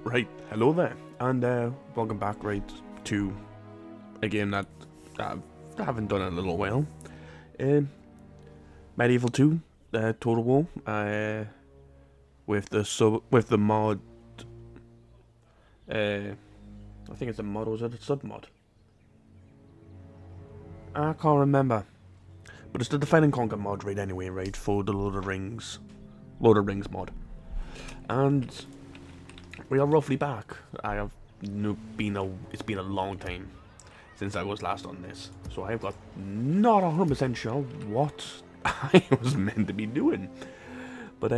Right, hello there, and welcome back, right, to a game that I haven't done in a little while. Medieval 2, Total War, with the mod, I think it's a mod, or is it a sub-mod? I can't remember, but it's the Defend and Conquer mod, right, anyway, right, for the Lord of Rings mod, and we are roughly back. It's been a long time since I was last on this, so I've got not 100% sure what I was meant to be doing. But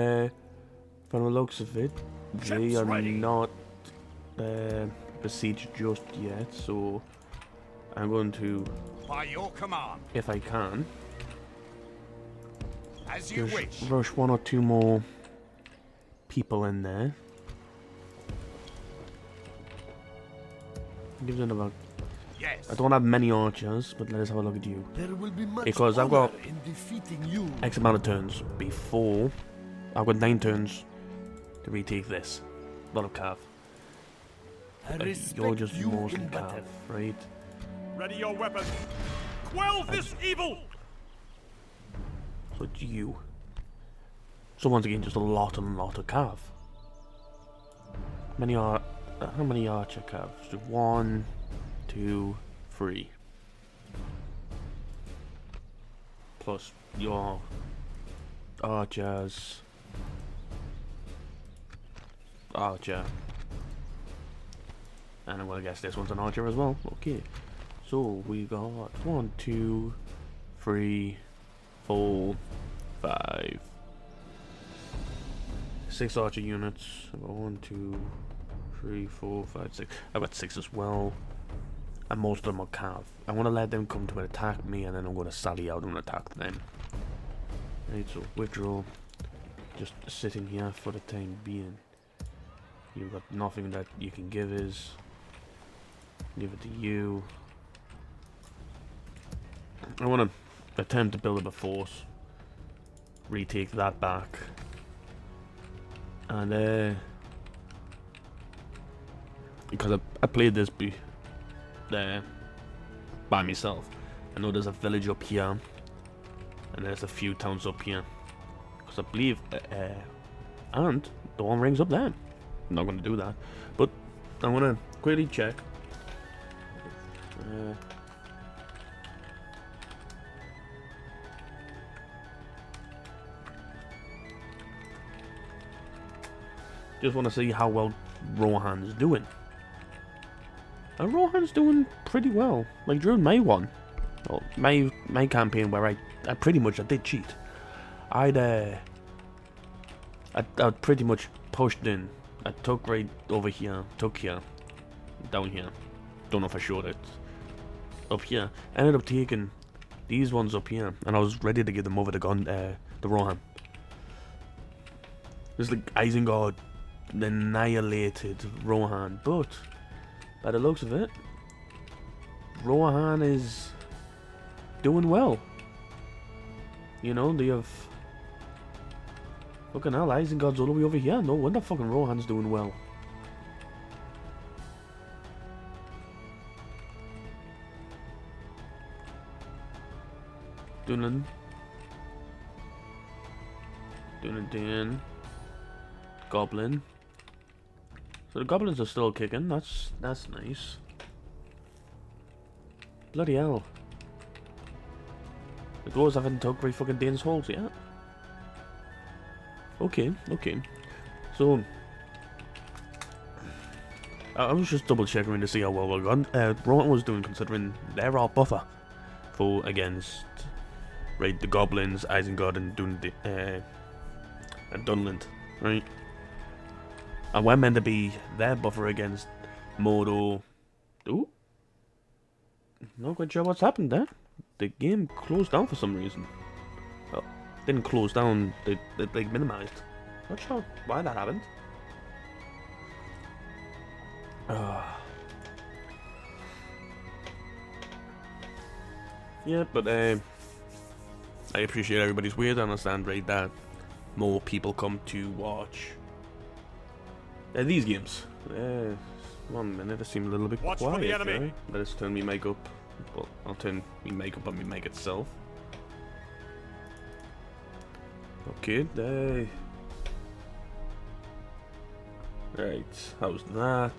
from the looks of it, they are not besieged just yet. So I'm going to, by your command, if I can, as you just wish. rush one or two more people in there. Gives it about. Yes. I don't have many archers, but let us have a look at you. There will be much Because I've got in defeating you. X amount of turns before. I've got 9 turns to retake this. A lot of cav. You're just mostly cav, right? Ready your weapon. Quell this evil. So it's you. So once again, just a lot of cav. How many archer calves? 1, 2, 3. Plus your archers. Archer. And I'm gonna guess this one's an archer as well. Okay. So we got 1, 2, 3, 4, 5, 6 archer units. I've got 1, 2, 3, 4, 5, 6. I've got 6 as well. And most of them are cav. I want to let them come to attack me, and then I'm going to sally out and attack them. Right, so withdraw. Just sitting here for the time being. You've got nothing that you can give us. Give it to you. I want to attempt to build up a force. Retake that back. And because I played this by myself. I know there's a village up here, and there's a few towns up here. Because I believe, and the one rings up there. I'm not going to do that, but I'm going to quickly check. Just want to see how well Rohan's doing. And Rohan's doing pretty well. Like during my one, well, my campaign where I pretty much did cheat. I pretty much pushed in. I took right over here, took here, down here. Don't know if I showed it. Up here, ended up taking these ones up here, and I was ready to give them over to the Rohan. It's like Isengard annihilated Rohan, but by the looks of it, Rohan is doing well. You know, they have fucking hell, Isengard's all the way over here. No wonder fucking Rohan's doing well. Dunan. Goblin. So the goblins are still kicking. That's nice. Bloody hell. The dwarves haven't took very fucking Dane's holes yet. Okay. So I was just double checking to see how well we're gone. Rohan was doing, considering they're our buffer for against the goblins, Isengard, and Dunland, right? And we're meant to be their buffer against Mordor. Ooh. Not quite sure what's happened there. The game closed down for some reason. Well, didn't close down, they minimized. Not sure why that happened. Yeah, but I appreciate everybody's weird. I understand, right, that more people come to watch These games. 1 minute, it seemed a little bit Watch for quiet. the enemy. Right? Let us turn me makeup. Well, I'll turn me makeup on me make itself. Okay, there. Right, how's that?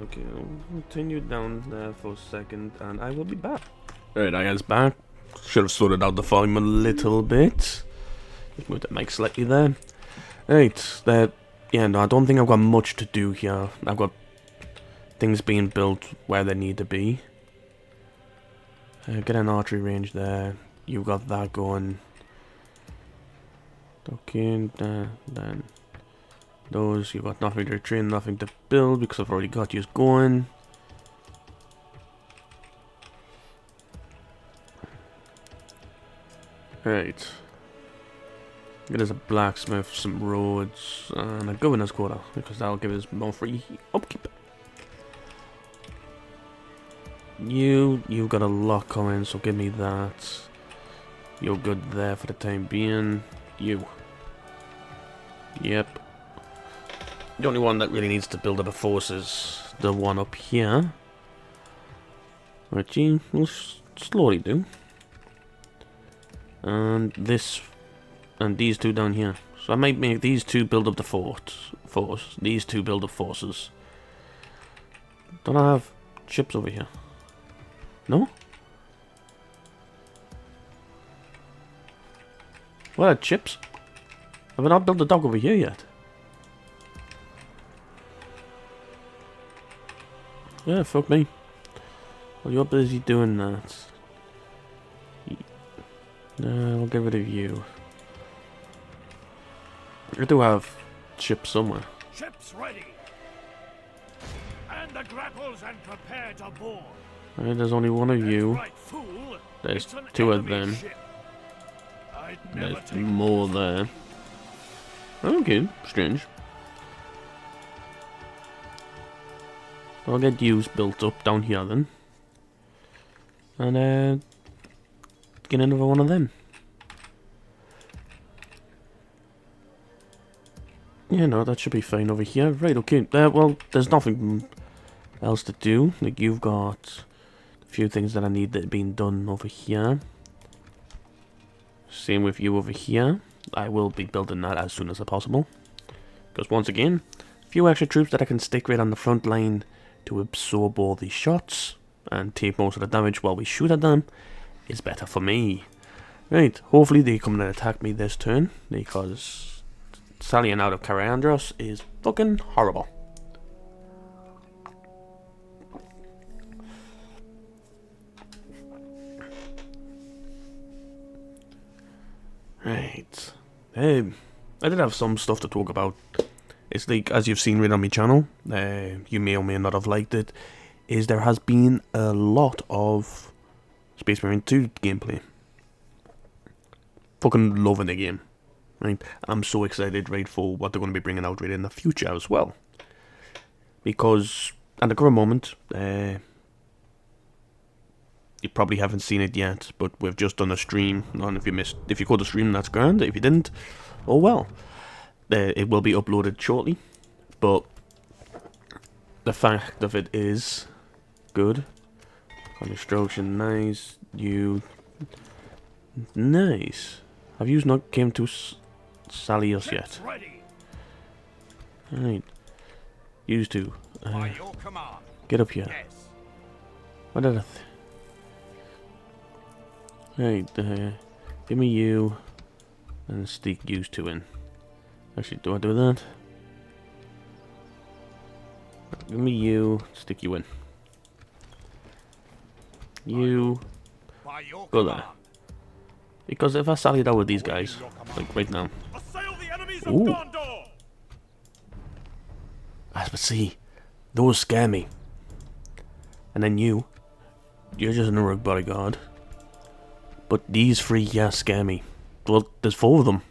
Okay, I'll continue down there for a second, and I will be back. Right, I was back. Should have sorted out the volume a little bit. Just move the mic slightly there. Right, that. Yeah, no, I don't think I've got much to do here. I've got things being built where they need to be. Get an archery range there. You got that going. Okay, then those, you got nothing to train, nothing to build because I've already got you going. Right. Get us a blacksmith, some roads, and a governor's quarter because that'll give us more free upkeep. You've got a lot coming, so give me that. You're good there for the time being. You. Yep. The only one that really needs to build up a force is the one up here. Which he will slowly do. And this, and these two down here. So I might make these two build up the force. These two build up forces. Don't I have ships over here? No? What are chips? Have I not built a dock over here yet? Yeah, fuck me. Well, you're busy doing that. No, I'll get rid of you. I do have ships somewhere. Ships ready. And the grapples and prepare to board. Right, there's only one of you. Right, fool. There's It's an two of enemy them. ship. I'd never There's take more there. Okay, strange. I'll get yous built up down here then. And get another one of them. Yeah, no, that should be fine over here. Right, okay. Well, there's nothing else to do. Like, you've got a few things that I need that are being done over here. Same with you over here. I will be building that as soon as possible. Because once again, a few extra troops that I can stick right on the front line to absorb all these shots and take most of the damage while we shoot at them is better for me. Right, hopefully they come and attack me this turn, because sallying out of Karaandros is fucking horrible. Right. I did have some stuff to talk about. It's like, as you've seen right on my channel, you may or may not have liked it, is there has been a lot of Space Marine 2 gameplay. Fucking loving the game. Right? I'm so excited, right, for what they're going to be bringing out right in the future as well. Because, at the current moment, you probably haven't seen it yet, but we've just done a stream. And if you caught the stream, that's grand. If you didn't, oh well. It will be uploaded shortly, but the fact of it is good. Construction, nice. You, nice. Have you not came to sally us yet? Right. Used to. Get up here. What did I? Right. Give me you, and stick used to in. Actually, do I do that? Give me you, stick you in. You go there. Because if I sallied out with these guys, like right now. Ooh. But see, those scare me. And then you're just an Uruk bodyguard. But these three, yeah, scare me. Well, there's 4 of them.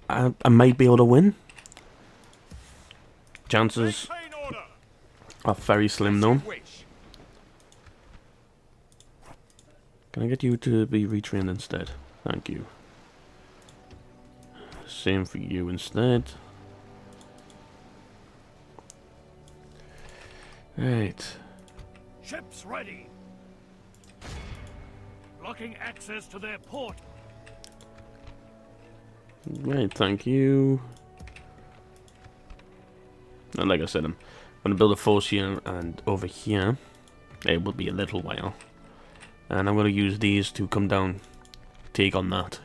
I might be able to win. Chances are very slim though. Can I get you to be retrained instead? Thank you. Same for you instead. Right. Ships ready. Blocking access to their port. Right, thank you. And like I said, I'm going to build a force here and over here. It will be a little while. And I'm going to use these to come down, take on that.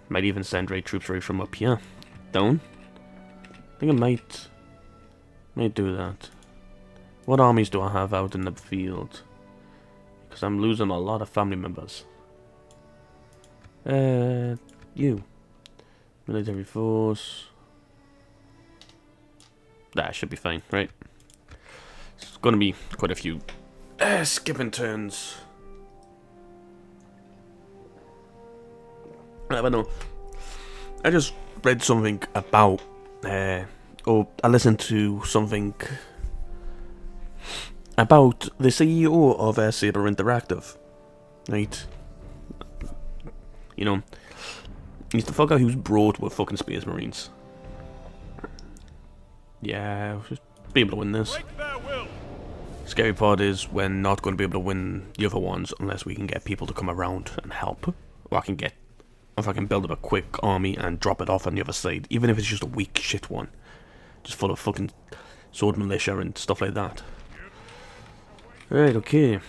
Might even send raid troops right from up here. Down. I think I might do that. What armies do I have out in the field? Because I'm losing a lot of family members. You. Military force. That should be fine, right? It's going to be quite a few skipping turns. I don't know. I just read something about, or I listened to something about the CEO of Saber Interactive, right? You know, he's the fucker who's brought with fucking Space Marines. Yeah, we'll just be able to win this. Scary part is we're not going to be able to win the other ones unless we can get people to come around and help. Or if I can build up a quick army and drop it off on the other side, even if it's just a weak shit one. Just full of fucking sword militia and stuff like that. Right, okay.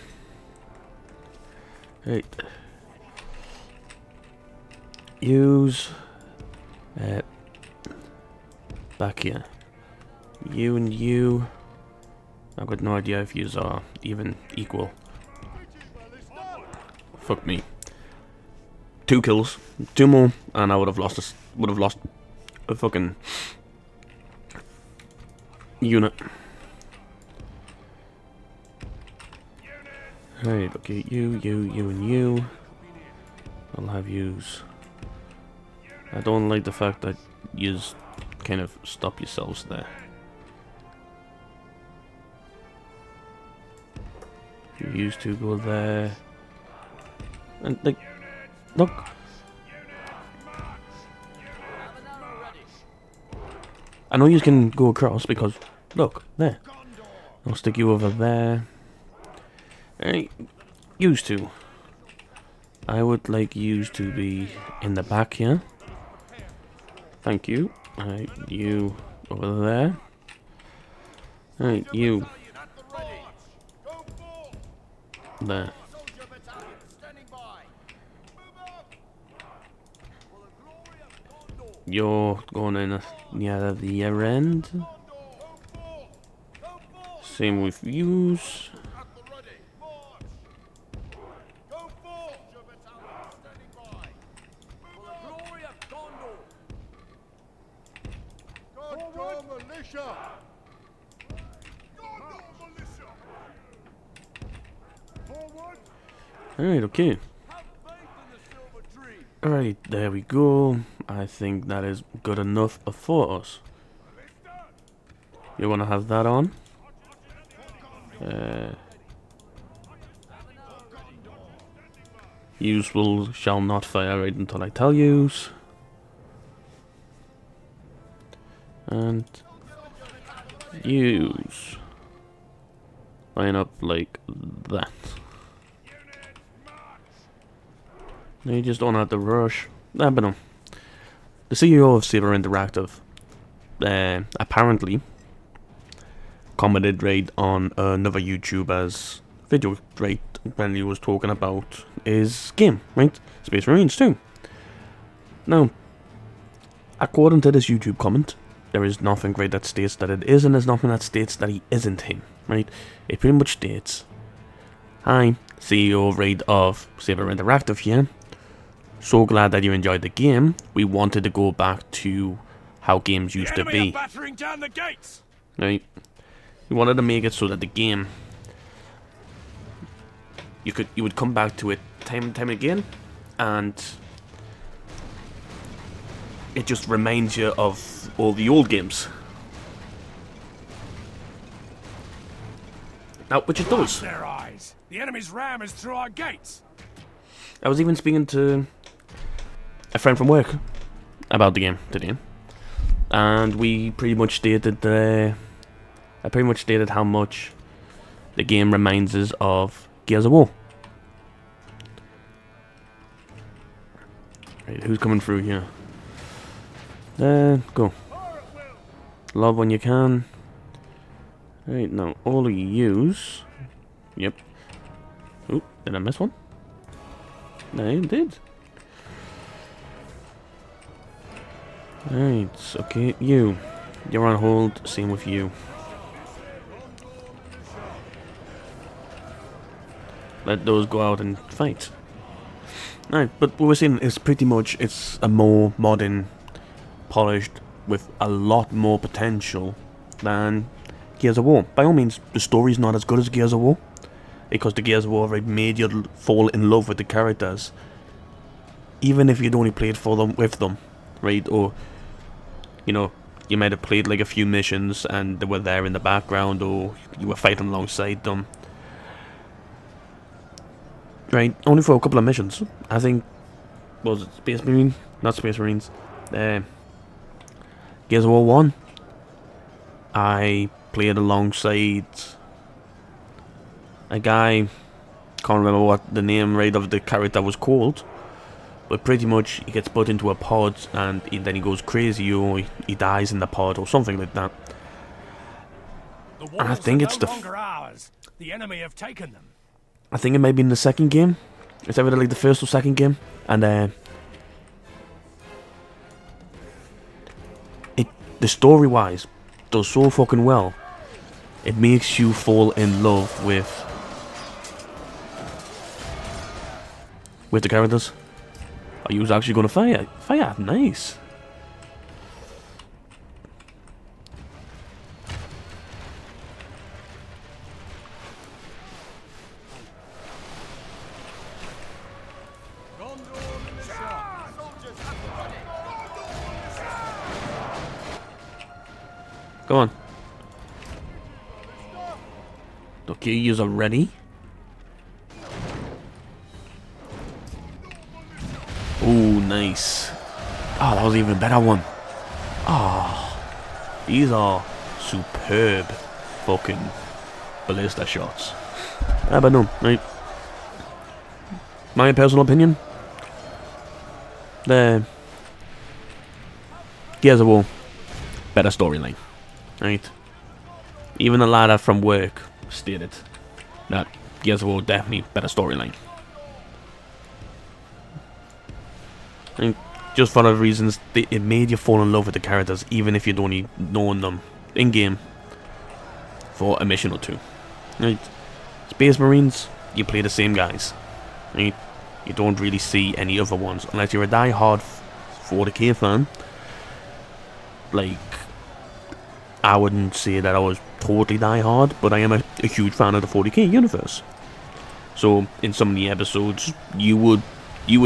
Right. Use back here. You and you. I've got no idea if yous are even equal. Fuck me. 2 kills, 2 more, and I would have lost a fucking unit. Right, okay, you, and you. I'll have yous. I don't like the fact that yous kind of stop yourselves there. You used to go there. And like, look. I know you can go across because, look, there. I'll stick you over there. Hey, used to. I would like yous to be in the back here. Thank you. Alright, you over there. Alright, you. There. You're going in near the other end. Same with yous. Gondor militia! Alright, okay. Alright, there we go. I think that is good enough for us. You want to have that on? Use shall not fire right until I tell use. And use. Line up like that. No, you just don't have to rush. But no. The CEO of Saber Interactive apparently commented right on another YouTuber's video right when he was talking about his game, right? Space Marines 2. Now, according to this YouTube comment, there is nothing right that states that it is, and there's nothing that states that he isn't him, right? It pretty much states, "Hi, CEO right of Saber Interactive here. So glad that you enjoyed the game. We wanted to go back to how games used to be." Battering down the gates. Right? We wanted to make it so that the game you would come back to it time and time again, and it just reminds you of all the old games. Now, which it Blast does. their eyes. The enemy's ram is through our gates. I was even speaking to a friend from work about the game today, and we pretty much stated I pretty much stated how much the game reminds us of Gears of War. Right, who's coming through here? Go. Love when you can. Right, now all of you use. Yep. Oop, did I miss one? No, I did. Right, okay, you. You're on hold, same with you. Let those go out and fight. Right, but what we're saying is pretty much it's a more modern, polished, with a lot more potential than Gears of War. By all means, the story's not as good as Gears of War, because the Gears of War right, made you fall in love with the characters, even if you'd only played for them with them, right? Or you know, you might have played like a few missions and they were there in the background, or you were fighting alongside them. Right, only for a couple of missions. I think, was it Space Marine? Not Space Marines. Gears of War 1. I played alongside a guy, can't remember what the name right of the character was called, but pretty much he gets put into a pod and then he goes crazy, or he dies in the pod or something like that. And I think it's no longer ours. The enemy have taken them. I think it might be in the second game. It's either like the first or second game, and the story wise does so fucking well. It makes you fall in love with the characters. Are you actually gonna fire? Fire, nice. Gondor militia. Soldiers up and running. Come on. Okay, you're ready. Oh, nice. Oh, that was an even better one. Oh, these are superb fucking ballista shots. But no, right. My personal opinion, the Gears of War, better storyline, right? Even the ladder from work stated that Gears of War definitely better storyline. And just for the reasons, it made you fall in love with the characters, even if you'd only known them in game for a mission or two. Right? Space Marines, you play the same guys. Right? You don't really see any other ones unless you're a die-hard 40k fan. Like, I wouldn't say that I was totally die-hard, but I am a huge fan of the 40k universe. So in some of the episodes, you would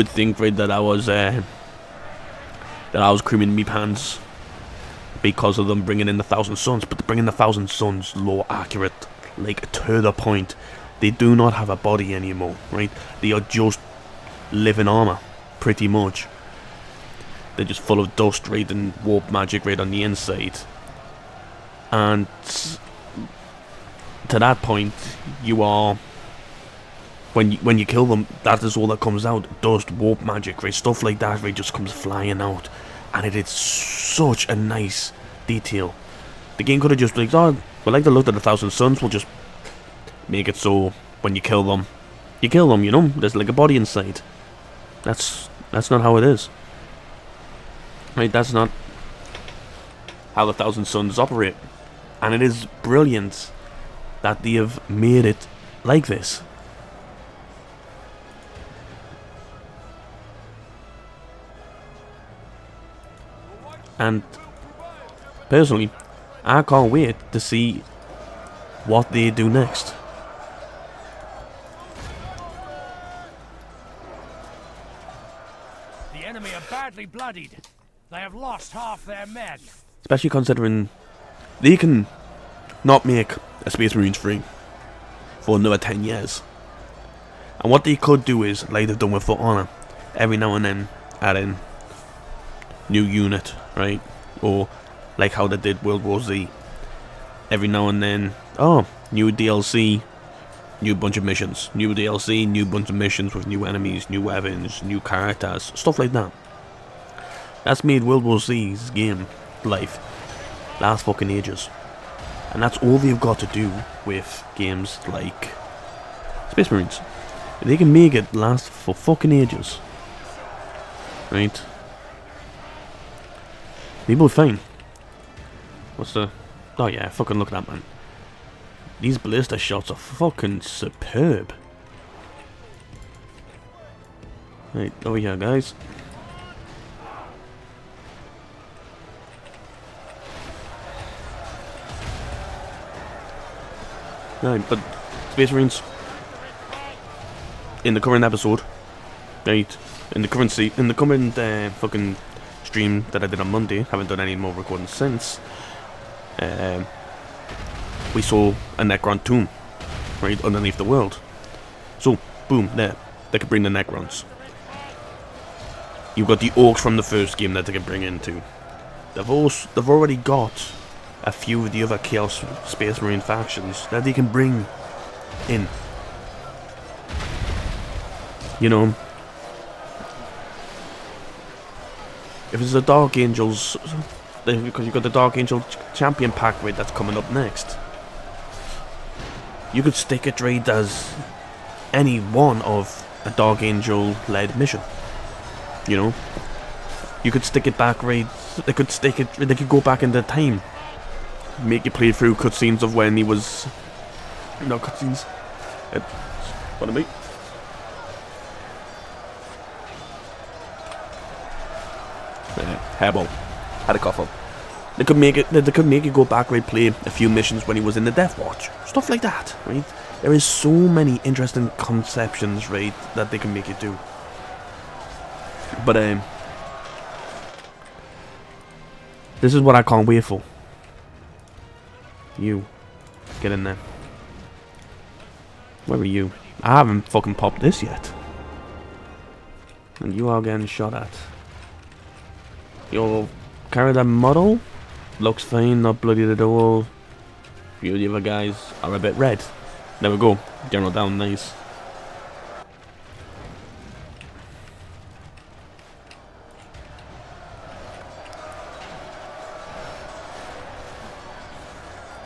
think, right, that I was creaming me pants because of them bringing in the Thousand Suns, but bringing the Thousand Suns lore accurate, like to the point. They do not have a body anymore, right? They are just living armor, pretty much. They're just full of dust, right, and warp magic right on the inside. And to that point, you are, when you kill them, that is all that comes out. Dust, warp magic, right, stuff like that, right, just comes flying out. And it is such a nice detail. The game could have just been like, oh, we like the look of the Thousand Suns, we'll just make it so when you kill them, you know, there's like a body inside. That's not how it is. Right, that's not how the Thousand Suns operate. And it is brilliant that they have made it like this. And personally, I can't wait to see what they do next. The enemy are badly bloodied. They have lost half their men. Especially considering they can not make a Space Marines free. for another 10 years. And what they could do is, like they've done with For Honor, every now and then add in new unit, right? Or like how they did World War Z. Every now and then, oh, new DLC, new bunch of missions. New DLC, new bunch of missions with new enemies, new weapons, new characters, stuff like that. That's made World War Z's game life last fucking ages. And that's all they've got to do with games like Space Marines. They can make it last for fucking ages. Right? People are fine. What's the... Oh yeah, fucking look at that, man. These ballista shots are fucking superb. Right, over here, guys. Right, but Space Marines in the current episode, right? In the current fucking stream that I did on Monday, haven't done any more recording since. We saw a Necron tomb, right underneath the world. So, boom, there, they could bring the Necrons. You've got the orcs from the first game that they can bring into. They've already got a few of the other Chaos Space Marine factions that they can bring in. You know, if it's the Dark Angels, because you've got the Dark Angel Champion pack raid that's coming up next, you could stick it raid as any one of a Dark Angel led mission. You know, you could stick it back raid. They could go back into time, make you play through cutscenes of when he was, no cutscenes. Pardon me. Hairball. Had a cough up. They could make you go back and play a few missions when he was in the Death Watch. Stuff like that, right? There is so many interesting conceptions, right, that they can make you do. But this is what I can't wait for. You get in there. Where are you? I haven't fucking popped this yet. And you are getting shot at. You'll carry that model. Looks fine, not bloodied at all. A few of the other guys are a bit red. There we go. General down, nice.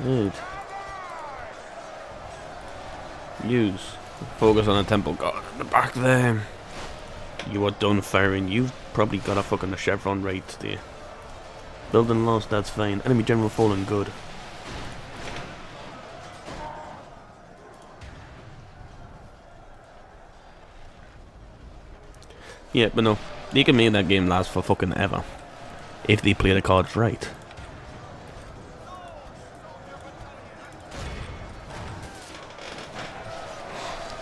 Right. Use. Focus on the temple guard at the back there. You are done firing. You've probably got a fucking chevron right there. Building lost, that's fine. Enemy general fallen, good. Yeah, but no. They can make that game last for fucking ever. If they play the cards right.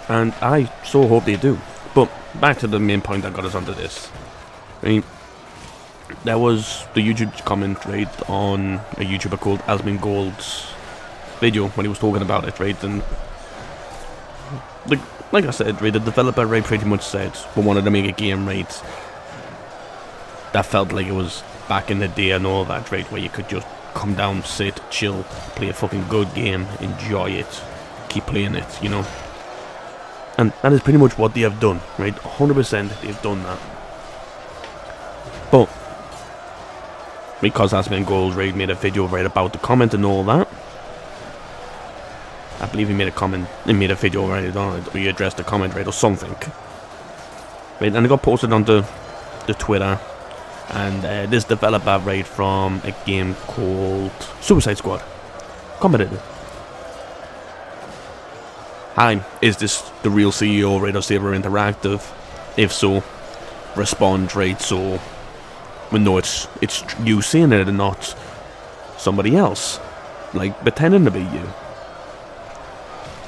And I so hope they do. But back to the main point that got us onto this. I mean, there was the YouTube comment, right, on a YouTuber called Asmin Gold's video when he was talking about it, right, and like I said, right, the developer, right, pretty much said we wanted to make a game, right, that felt like it was back in the day and all that, right, where you could just come down, sit, chill, play a fucking good game, enjoy it, keep playing it, you know. And that is pretty much what they have done, right? 100% they've done that. But because Asmin Gold right made a video right about the comment and all that, I believe he made a video right on it, or he addressed the comment right or something. Right, and it got posted onto the Twitter, and this developer right from a game called Suicide Squad commented. Hi, is this the real CEO right of Saber Interactive? If so, respond right so we know it's you saying it and not somebody else, like pretending to be you.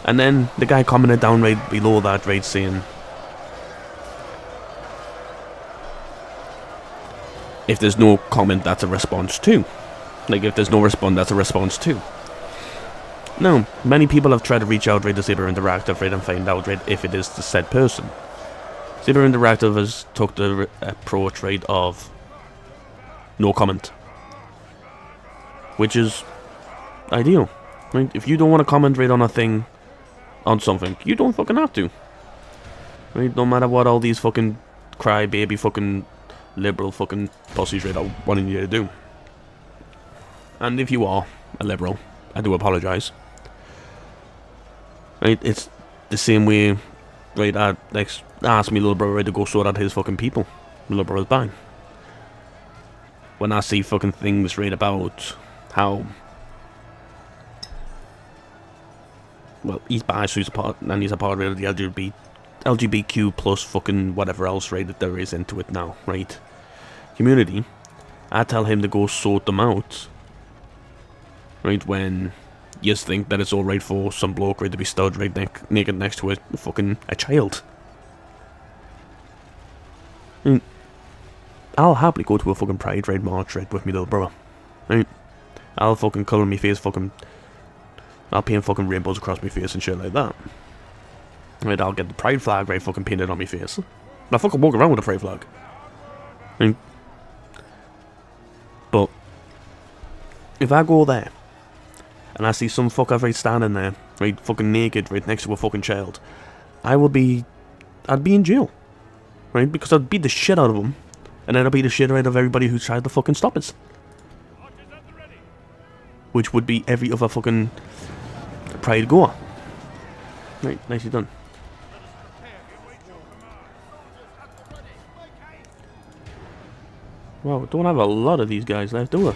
And then the guy commented down right below that, right, saying, if there's no comment, that's a response too. Like, if there's no response, that's a response too. No, many people have tried to reach out, right, to Saber Interactive, right, and find out, right, if it is the said person. Saber Interactive has took the approach, right, of no comment, which is ideal, right? If you don't want to comment, right, on a thing, on something, you don't fucking have to, right? No matter what all these fucking crybaby fucking liberal fucking pussies, right, are wanting you to do. And if you are a liberal, I do apologise. Right, it's the same way, right, I asked me little brother, right, to go sort out his fucking people. My little brother's bang. When I see fucking things, right, about how, well, he's bi, so he's a part, and he's a part of the LGBTQ plus fucking whatever else, right, that there is into it now, right, community, I tell him to go sort them out, right, when you just think that it's alright for some bloke, right, to be stood right naked next to a child. I'll happily go to a fucking pride right march, right, with me little brother, right? I'll fucking colour my face, I'll paint fucking rainbows across my face and shit like that. Right, I'll get the pride flag, right, fucking painted on my face. I'll fucking walk around with a pride flag. Right? But if I go there and I see some fucker, right, standing there, right, fucking naked, right, next to a fucking child, I'd be in jail, right, because I'd beat the shit out of him, and then I'd beat the shit out of everybody who's tried to fucking stop us. Which would be every other fucking pride goer. Right, nicely done. Wow, don't have a lot of these guys left, do we?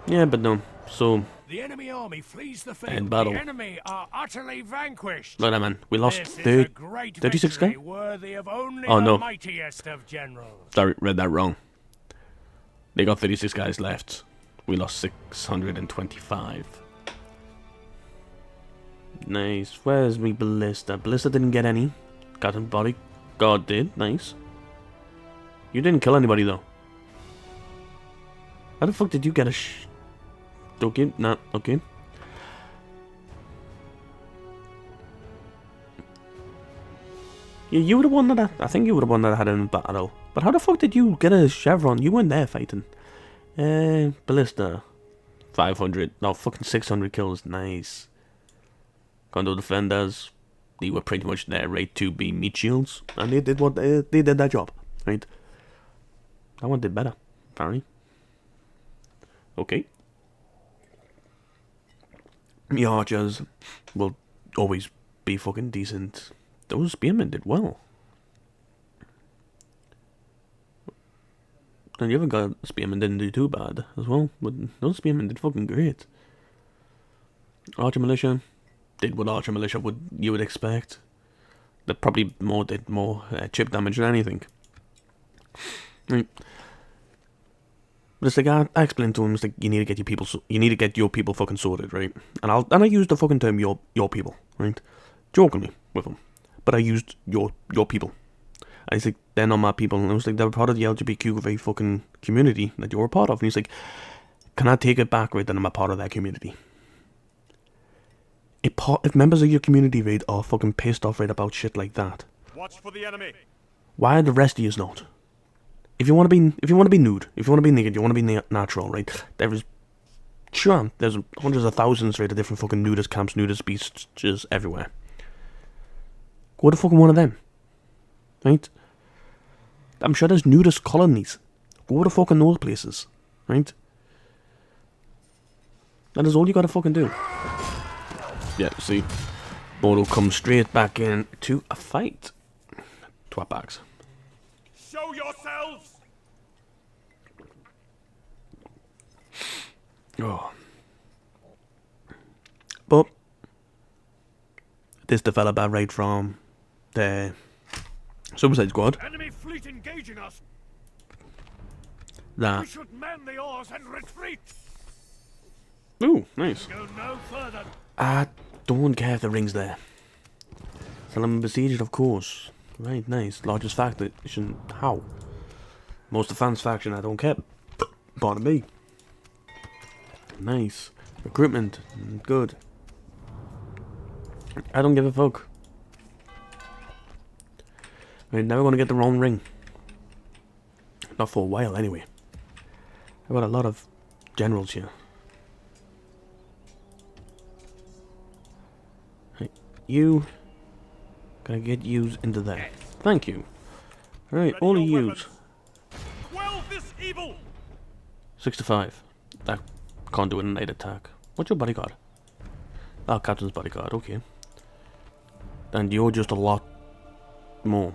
Yeah, but no. So The enemy army flees the field. end battle. The enemy are utterly vanquished. Look at that, man. We lost This is a great 36 victory guys? worthy of only Oh, the no. mightiest of generals. Sorry, read that wrong. They got 36 guys left. We lost 625. Nice. Where's me ballista? Ballista didn't get any. Captain Bodyguard did. Nice. You didn't kill anybody, though. How the fuck did you get a Okay, nah, okay. Yeah, you were the one that I think you were the one that had in battle. But how the fuck did you get a chevron? You weren't there fighting. Ballista. 500. No, fucking 600 kills. Nice. Gondor defenders. They were pretty much there, right, to be meat shields. And they did they did that job, right? That one did better, apparently. Okay. The archers will always be fucking decent. Those spearmen did well. And the other guy, spearmen, didn't do too bad as well. But those spearmen did fucking great. Archer militia did what archer militia you would expect. They probably did more chip damage than anything. Right. But it's like I explained to him, it's like you need to get your people fucking sorted, right? And I used the fucking term your people, right? Jokingly with him. But I used your people. And he's like, they're not my people. And I was like, they're part of the LGBTQ fucking community that you're a part of. And he's like, can I take it back, right, that I'm a part of that community? If members of your community, right, are fucking pissed off, right, about shit like that, Watch for the enemy. why are the rest of yous not? If you want to be nude, if you want to be naked, you want to be natural, right? There's hundreds of thousands, right, of different fucking nudist camps, nudist beaches everywhere. Go to fucking one of them, right? I'm sure there's nudist colonies. Go to fucking those places, right? That is all you gotta fucking do. Yeah, see, Bodo comes straight back in to a fight. Twat bags. Show yourselves. Oh. But this developer right from the Suicide Squad Enemy fleet engaging us. that We should man the oars and retreat. ooh, nice. Go no further. I don't care if the ring's there. Tell them besieged, of course. Right, nice. Largest faction. How? Most advanced faction, I don't care. Pardon me. Nice. Recruitment, good. I don't give a fuck. We're never gonna get the wrong ring. Not for a while, anyway. I've got a lot of generals here. Right, you. Can I get yous into there? Thank you. Alright, all of yous. Quell this evil! 65. That can't do a night attack. What's your bodyguard? Oh, captain's bodyguard, okay. And you're just a lot more.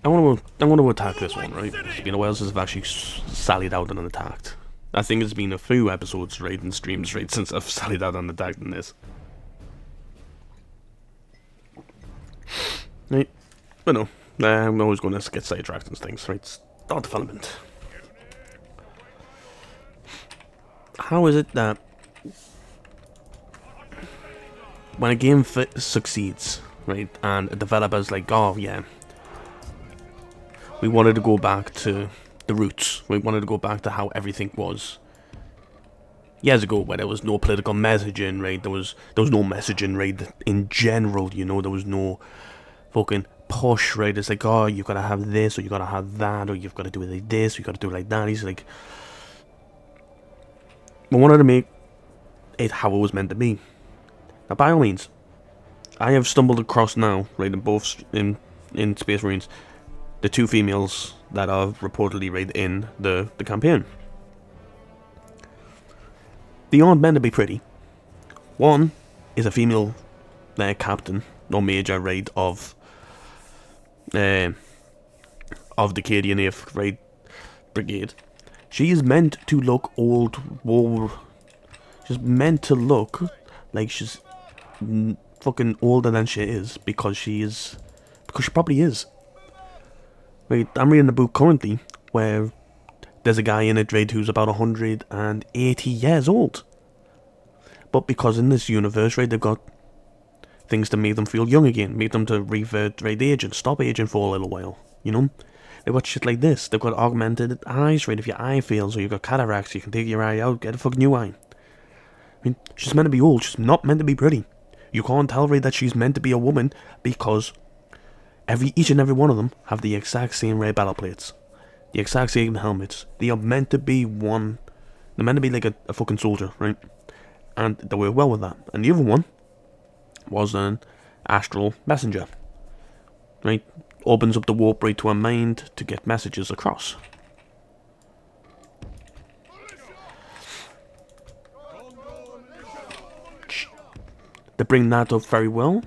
I want to attack this one, right? It's been a while since I've actually sallied out and attacked. I think it's been a few episodes, right, and streams, right, since I've sallied out and attacked in this. Right, but no, I'm always going to get sidetracked and things, right? Start development. How is it that when a game succeeds, right, and a developer's like, oh yeah, we wanted to go back to the roots, we wanted to go back to how everything was years ago, where there was no political messaging, right, there was no messaging, right, in general, you know, there was no fucking push, right, it's like, oh, you gotta have this, or you gotta have that, or you've gotta do it like this, or you gotta do it like that. He's like, we wanted to make it how it was meant to be. Now, by all means, I have stumbled across now, right, in both in Space Marines, the two females that are reportedly right in the campaign. They aren't meant to be pretty. One is a female captain or major, right, of the Cadian 8th, right, Brigade. She is meant to look old war. She's meant to look like she's fucking older than she is, because she probably is. Right, I'm reading a book currently where there's a guy in it, right, who's about 180 years old. But because in this universe, right, they've got things to make them feel young again, make them to revert, right, aging, stop aging for a little while, you know? They've got shit like this. They've got augmented eyes, right? If your eye fails or you've got cataracts, you can take your eye out, get a fucking new eye. I mean, she's meant to be old. She's not meant to be pretty. You can't tell, right, that she's meant to be a woman because each and every one of them have the exact same red battle plates, the exact same helmets. They are meant to be one. They're meant to be like a fucking soldier, right? And they work well with that. And the other one was an astral messenger, right? Opens up the warp right to her mind to get messages across. They bring that up very well.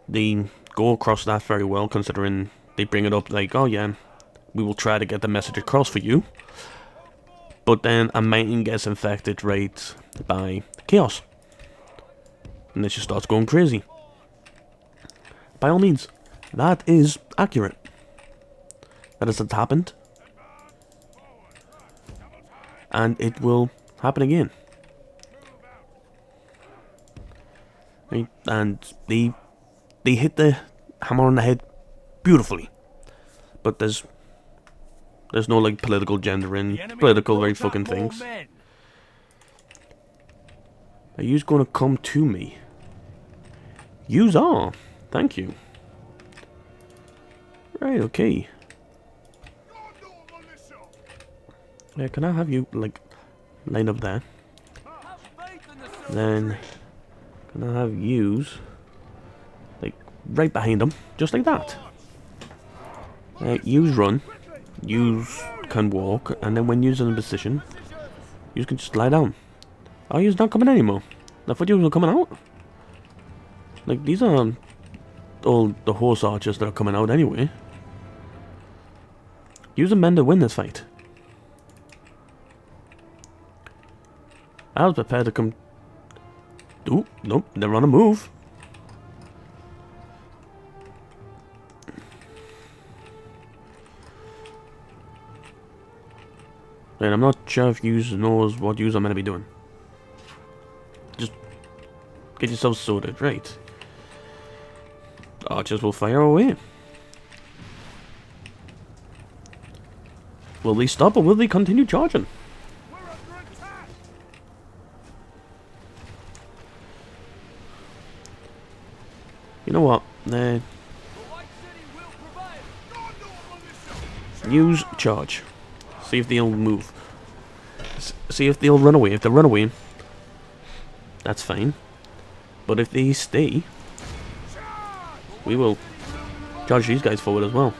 They go across that very well, considering they bring it up like, oh yeah, we will try to get the message across for you. But then a main gets infected, right, by chaos. And then she starts going crazy. By all means, that is accurate. That has happened. And it will happen again. Right? And they hit the hammer on the head beautifully. But there's no like political gendering, political right fucking things. Are yous gonna come to me? Yous are. Thank you. Right, okay. Yeah, can I have you, like, line up there? Then, can I have yous, like, right behind them, just like that? Yous run, yous can walk, and then when yous are in position, yous can just lie down. Oh, yous not coming anymore. I thought yous were coming out. Like, these are all the horse archers that are coming out anyway. Use a men to win this fight. I was prepared to come. Ooh, nope, they're on a move. And I'm not sure if you knows what you are meant to be doing. Just get yourself sorted, right? archers will fire away. Will they stop or will they continue charging? We're under attack! You know what? The White City will prevail. Gondor on the show! Use charge. See if they'll move. See if they'll run away. If they run away, that's fine. But if they stay, we will charge these guys forward as well.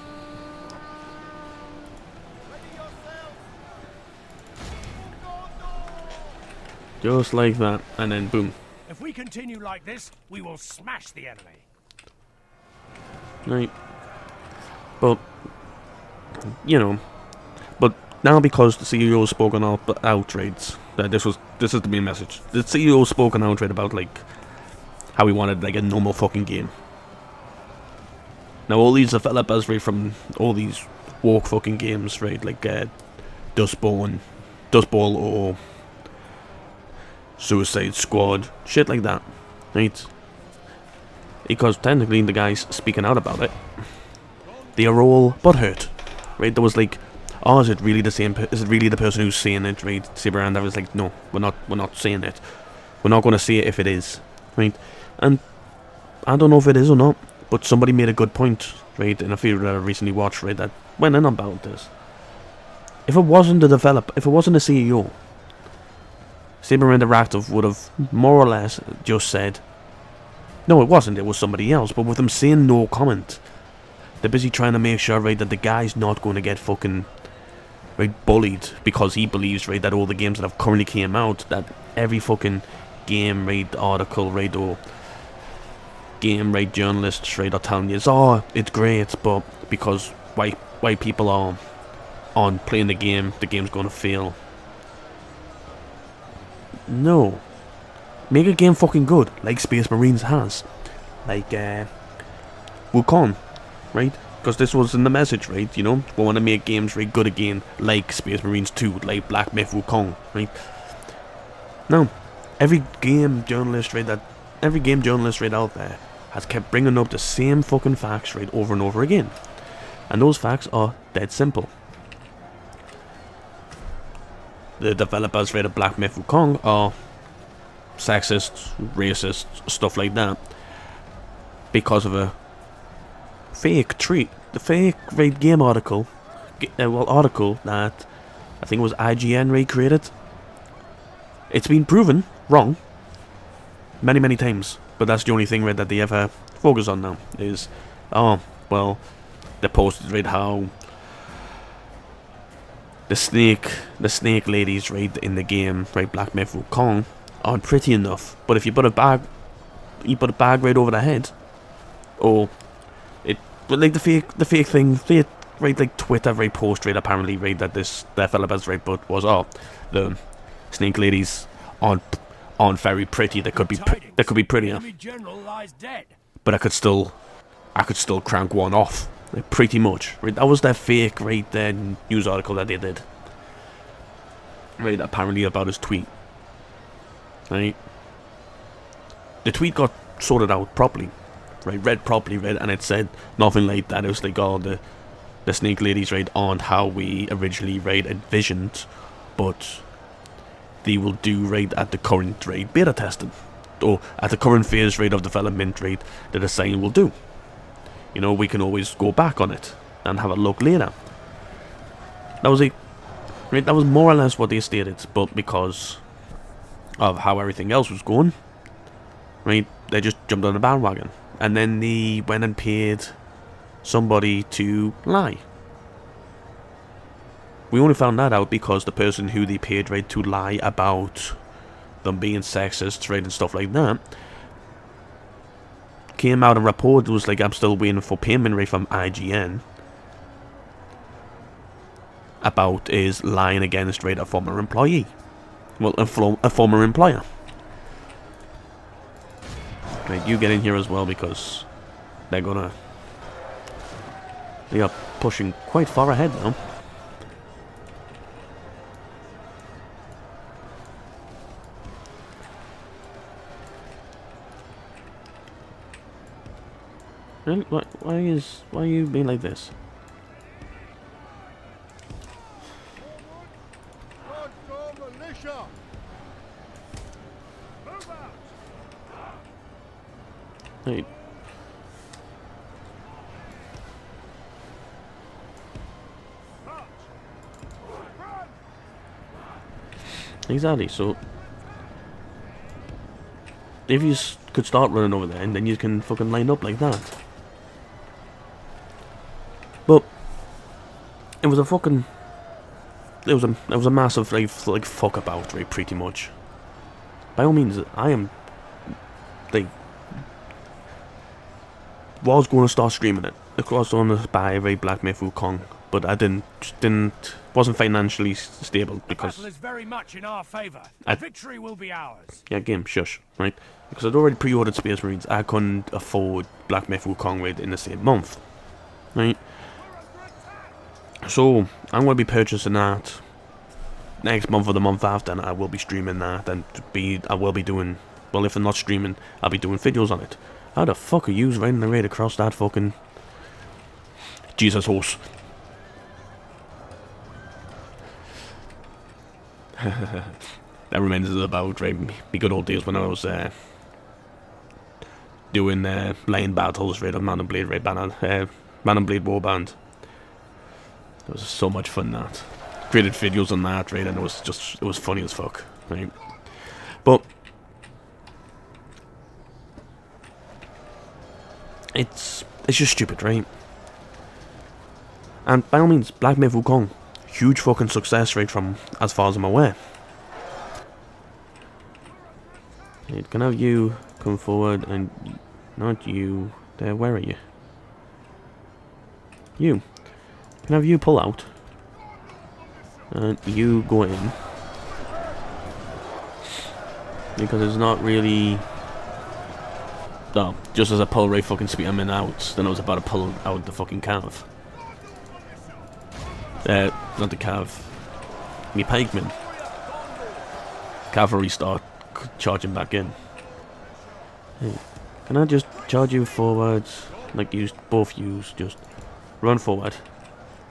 Just like that, and then boom. If we continue like this, we will smash the enemy. Right. But, you know, but now because the CEO spoken outrage, this is the main message. The CEO spoken outrage about like how he wanted like a normal fucking game. Now all these developers right from all these walk fucking games, right, like Dustball or Suicide Squad, shit like that, right? Because technically the guys speaking out about it, they are all butthurt, right? There was like, oh, is it really the same? Is it really the person who's saying it, right? Saberand, I was like, no, we're not saying it. We're not going to say it if it is, right? And I don't know if it is or not, but somebody made a good point, right? In a video that I recently watched, right? That went in about this. If it wasn't the developer, if it wasn't the CEO, Saber Interactive would have more or less just said, no, it wasn't, it was somebody else. But with them saying no comment, they're busy trying to make sure, right, that the guy's not going to get fucking, right, bullied because he believes, right, that all the games that have currently came out, that every fucking game, right, article, right, or game, right, journalists, right, are telling you, oh, it's great, but because white people are on playing the game's going to fail. No. Make a game fucking good, like Space Marines has. Like, Wukong, right? Because this was in the message, right? You know, we want to make games right good again, like Space Marines 2, like Black Myth Wukong, right? Now, every game journalist right out there has kept bringing up the same fucking facts, right, over and over again. And those facts are dead simple. The developers right of Black Myth Wukong are sexist, racist, stuff like that, because of a fake right game article, article that I think it was IGN right created. It's been proven wrong many times, but that's the only thing right that they ever focus on now is, oh well, they posted right how the snake ladies right in the game, right, Black Myth Wukong, aren't pretty enough. But if you put a bag right over the head, or it, but like the fake thing, right, like Twitter right post right apparently right that this developers right but was, oh, the snake ladies aren't very pretty. They could be prettier, but I could still crank one off. Like, pretty much, right? That was their fake, right? Their news article that they did, right? Apparently about his tweet, right? The tweet got sorted out properly, right? Read properly, right? And it said nothing like that. It was like, oh, the snake ladies, right, aren't how we originally, right, envisioned, but they will do, right, at the current, right, beta testing, or at the current phase, right, of development, right, the design will do. You know, we can always go back on it and have a look later. That was right, that was more or less what they stated, but because of how everything else was going, right, they just jumped on the bandwagon. And then they went and paid somebody to lie. We only found that out because the person who they paid, right, to lie about them being sexist, right, and stuff like that, came out and reported, was like, I'm still waiting for payment rate from IGN about is lying against, right, a former employee. Well, a former employer. Right, you get in here as well because they are pushing quite far ahead now. Really? Why are you being like this? Gondor militia! Move out! Hey, March! Run! exactly. So if you could start running over there, and then you can fucking line up like that. But it was a fucking, it was a massive like fuck about, right? Pretty much. By all means, I am like was going to start streaming it. Of course, on the buy right Black Myth Wukong, but I wasn't financially stable The because battle is very much in our favor. I- Victory will be ours. yeah, game shush, right? Because I'd already pre-ordered Space Marines, I couldn't afford Black Myth Wukong right in the same month, right? So I'm going to be purchasing that next month or the month after, and I will be streaming that, and I will be doing, well, if I'm not streaming, I'll be doing videos on it. How the fuck are you riding the raid across that fucking Jesus horse? That reminds us about right, me good old days when I was doing line battles right on Man and Blade Man and Blade Warband. It was so much fun that. Created videos on that, right, and it was funny as fuck, right? But it's just stupid, right? And by all means, Black Myth Wukong, huge fucking success rate from as far as I'm aware. Right, can I have you come forward and not you there? Where are you? You. Can I have you pull out? And you go in. Because it's not really... No, just as I pull right fucking Spearman out, then I was about to pull out the fucking calf. Not the calf. Me pikemen. Cavalry start charging back in. Hey, can I just charge you forwards? Like you both use, just run forward.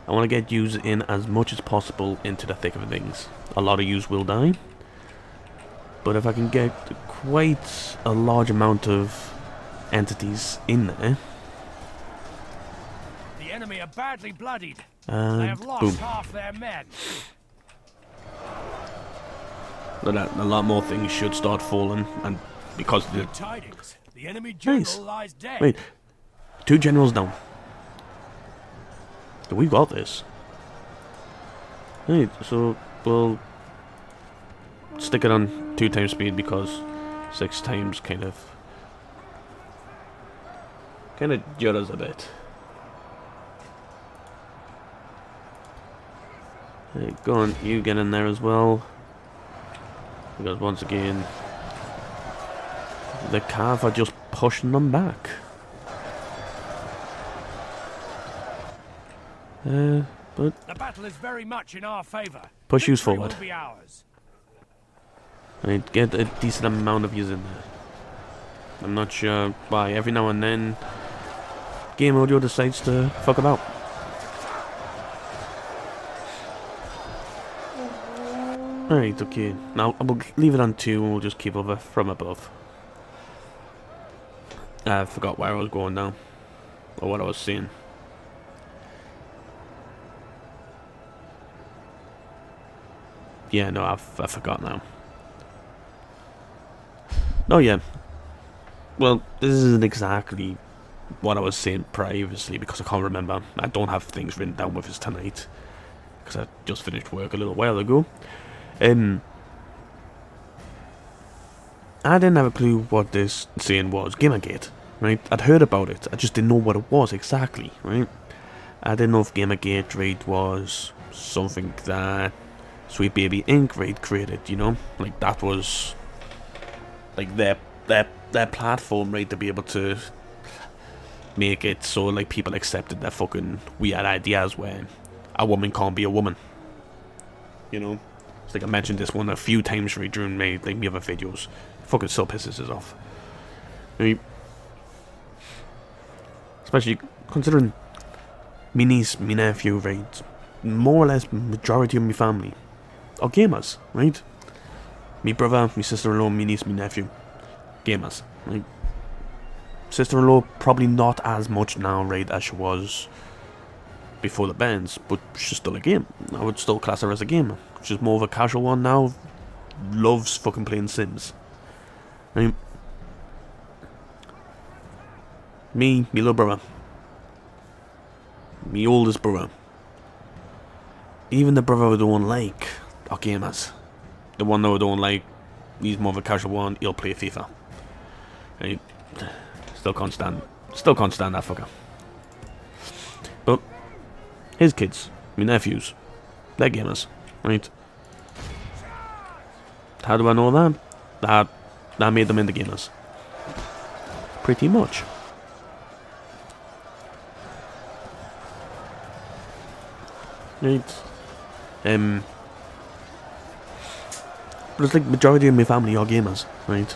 I want to get yous in as much as possible into the thick of things. A lot of yous will die. But if I can get quite a large amount of entities in there. The enemy are badly bloodied. They And have lost boom. half their men. A lot more things should start falling. And because the... Good tidings. The enemy general Nice. lies dead. Wait. 2 generals down. We've got this. Right, so we'll stick it on 2 times speed because 6 times kind of judders a bit. Hey, go on, you get in there as well. Because once again, the Cav are just pushing them back. But The battle is very much in our favor. push yous Victory forward. will be ours. Right, get a decent amount of yous in there. I'm not sure why. Every now and then, Game Audio decides to fuck about. Alright, okay. Now, we'll leave it on 2 and we'll just keep over from above. I forgot where I was going now. Or what I was saying. Yeah, no, I forgot now. Oh, yeah. Well, this isn't exactly what I was saying previously because I can't remember. I don't have things written down with us tonight. Because I just finished work a little while ago. I didn't have a clue what this saying was. Gamergate, right? I'd heard about it. I just didn't know what it was exactly, right? I didn't know if Gamergate, right, was something that Sweet Baby Inc. right, created, you know? Like, that was... like, their platform, right, to be able to make it so, like, people accepted their fucking weird ideas where a woman can't be a woman. You know? It's like I mentioned this one a few times right during my other videos. Fucking still pisses us off. I mean, Especially considering me niece, me nephew, right? More or less majority of my family are gamers, right? Me brother, me sister-in-law, me niece, me nephew, gamers, right? Sister-in-law probably not as much now, right, as she was before the bans, but she's still a game. I would still class her as a gamer. She's more of a casual one now. Loves fucking playing Sims. Right? Me little brother, me oldest brother, even the brother I don't like are gamers. The one that I don't like, he's more of a casual one. He'll play FIFA. Right? Still can't stand that fucker. But his kids, my nephews, they're gamers, right? How do I know that? That made them into gamers. Pretty much. Right. But it's like majority of my family are gamers, right?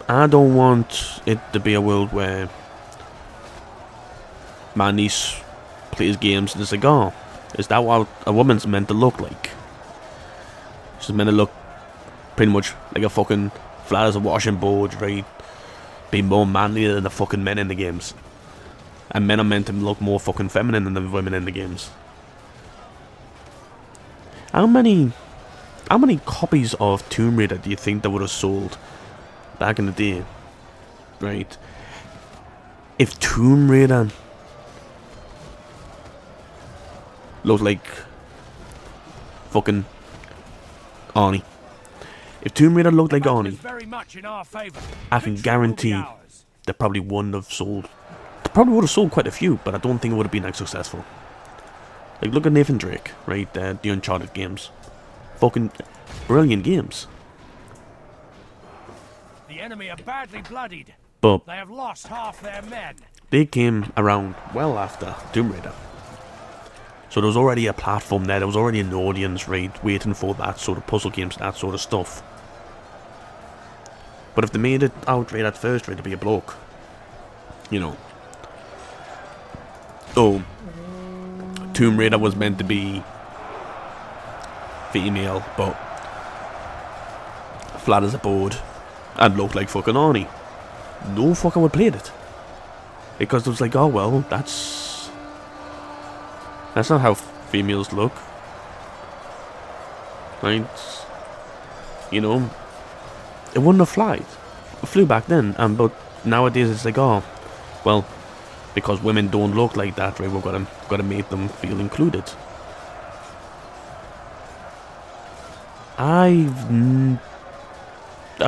I don't want it to be a world where my niece plays games and it's like, oh, is that what a woman's meant to look like? She's meant to look pretty much like a fucking flat as a washing board, right? Be more manly than the fucking men in the games. And men are meant to look more fucking feminine than the women in the games. How many copies of Tomb Raider do you think they would have sold back in the day? Right? If Tomb Raider looked like fucking Arnie. If Tomb Raider looked like Arnie, I can guarantee they probably wouldn't have sold. They probably would have sold quite a few, but I don't think it would have been as successful. Like, look at Nathan Drake, right? The Uncharted games. Fucking brilliant games. The enemy are badly bloodied. But they have lost half their men. They came around well after Tomb Raider. So there was already a platform there, there was already an audience, right, waiting for that sort of puzzle games, that sort of stuff. But if they made it out right at first, right, to be a bloke, you know. Oh, Tomb Raider was meant to be female, but flat as a board, and looked like fucking Arnie. No fucker would play it. Because it was like, oh well, that's not how females look. Right? You know, it wouldn't have flied. It flew back then, but nowadays it's like, oh, well, because women don't look like that, right? We've got to make them feel included. I've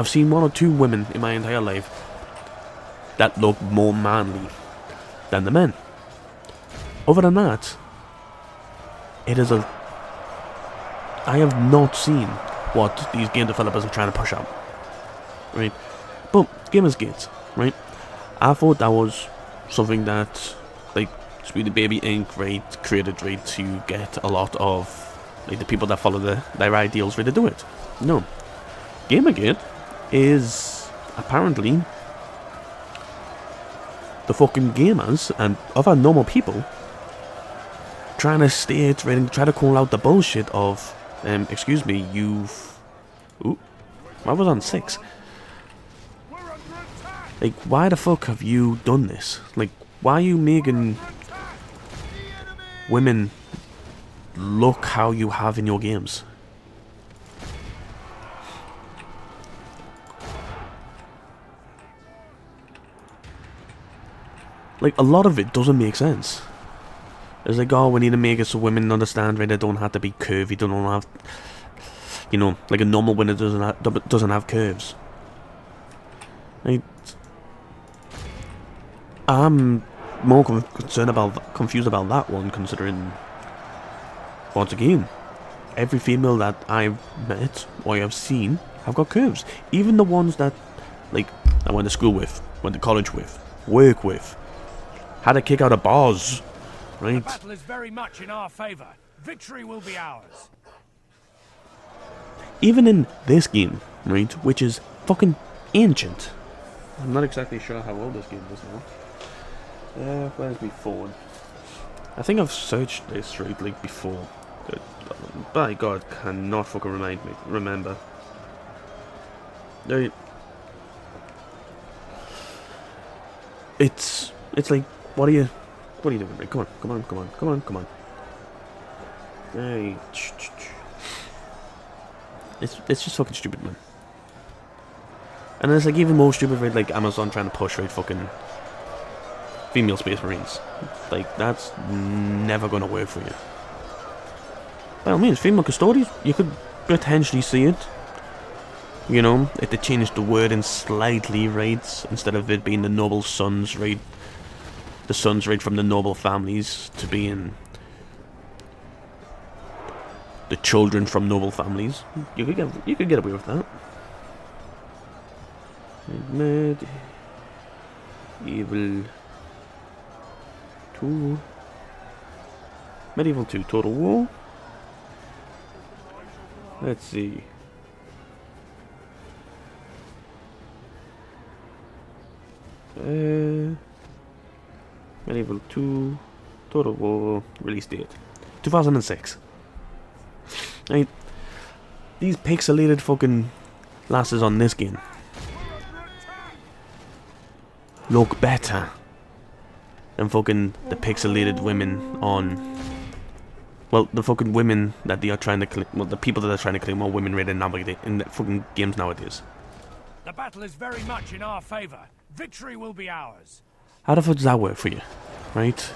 seen one or two women in my entire life that look more manly than the men. Other than that, I have not seen what these game developers are trying to push out. Right? But Gamersgate, right? I thought that was something that, like, Sweetie Baby Inc., right, created, right, to get a lot of, like, the people that follow their ideals, right, to do it. No. Gamergate is apparently the fucking gamers and other normal people trying to state, right, and try to call out the bullshit of, excuse me, ooh, I was on 6. Like, why the fuck have you done this? Like, why are you making women look how you have in your games? Like, a lot of it doesn't make sense. It's like, oh, we need to make it so women understand, right? They don't have to be curvy. They don't have, you know, like a normal winner doesn't have curves. Right? I'm more confused about that one, considering, once again, every female that I've met or I've seen have got curves. Even the ones that, like, I went to school with, went to college with, work with, had to kick out of bars. Right. The battle is very much in our favor. Victory will be ours. Even in this game, right, which is fucking ancient, I'm not exactly sure how old this game is now. Where's my phone? I think I've searched this right like before. By God, cannot fucking remember. Right. It's like, what are you doing? Right? Come on. Hey, it's just fucking stupid, man. And it's like even more stupid, right? Like Amazon trying to push right fucking female space marines. Like that's never gonna work for you. By all means, female custodians, you could potentially see it. You know, if they changed the wording slightly, right? Instead of it being the noble sons, right? The sons, right, from the noble families to being the children from noble families. You could get away with that. Medieval 2. Medieval 2 Total War. Let's see. Medieval 2 Total War release date 2006. Right. These pixelated fucking lasses on this game look better than fucking the pixelated women on. Well, the fucking women that they are trying to claim. Well, the people that are trying to claim more women rated in the fucking games nowadays. The battle is very much in our favor. Victory will be ours. How the fuck does that work for you? Right?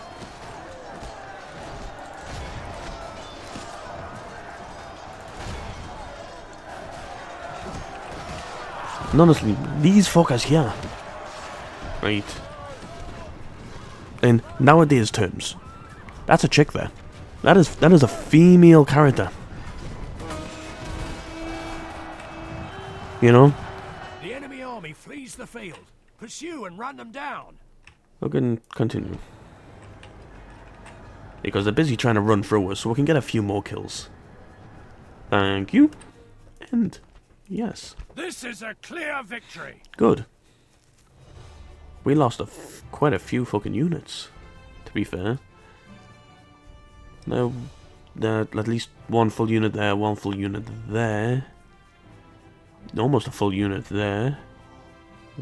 And honestly, these fuckers here, right? In nowadays terms, that's a chick there. That is a female character. You know? The enemy army flees the field. Pursue and run them down. We can continue. Because they're busy trying to run through us so we can get a few more kills. Thank you. And yes. This is a clear victory. Good. We lost quite a few fucking units, to be fair. Now, at least one full unit there, one full unit there. Almost a full unit there.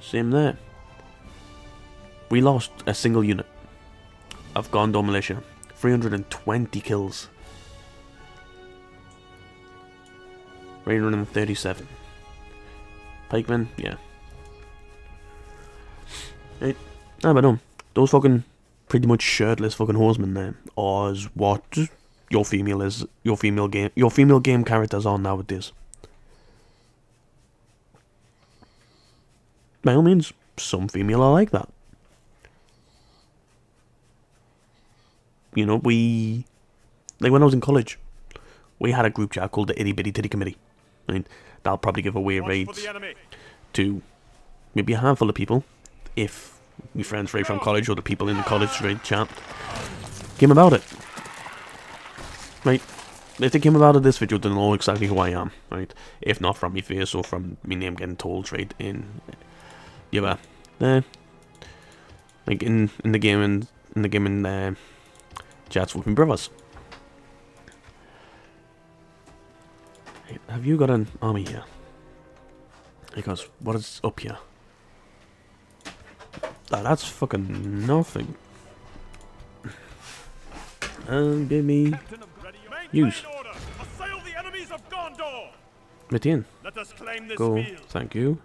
Same there. We lost a single unit of Gondor militia. 320 kills. 337. Pikemen, yeah. Right. Ah, but no. Those fucking pretty much shirtless fucking horsemen there are what your female game characters are nowadays. By all means, some female are like that. You know, like when I was in college, we had a group chat called the Itty Bitty Titty Committee. I mean, that'll probably give away raids to maybe a handful of people, if your friends right from college or the people in the college raid chat came about it. Right? If they came about it this video, they'll know exactly who I am, right? If not from my face or from my name getting told right in like in the gaming chats with my brothers. Have you got an army here? Because what is up here? That's fucking nothing. And give me use. Assail the enemies of Gondor. Metian. Let us claim this Go. field. Thank you.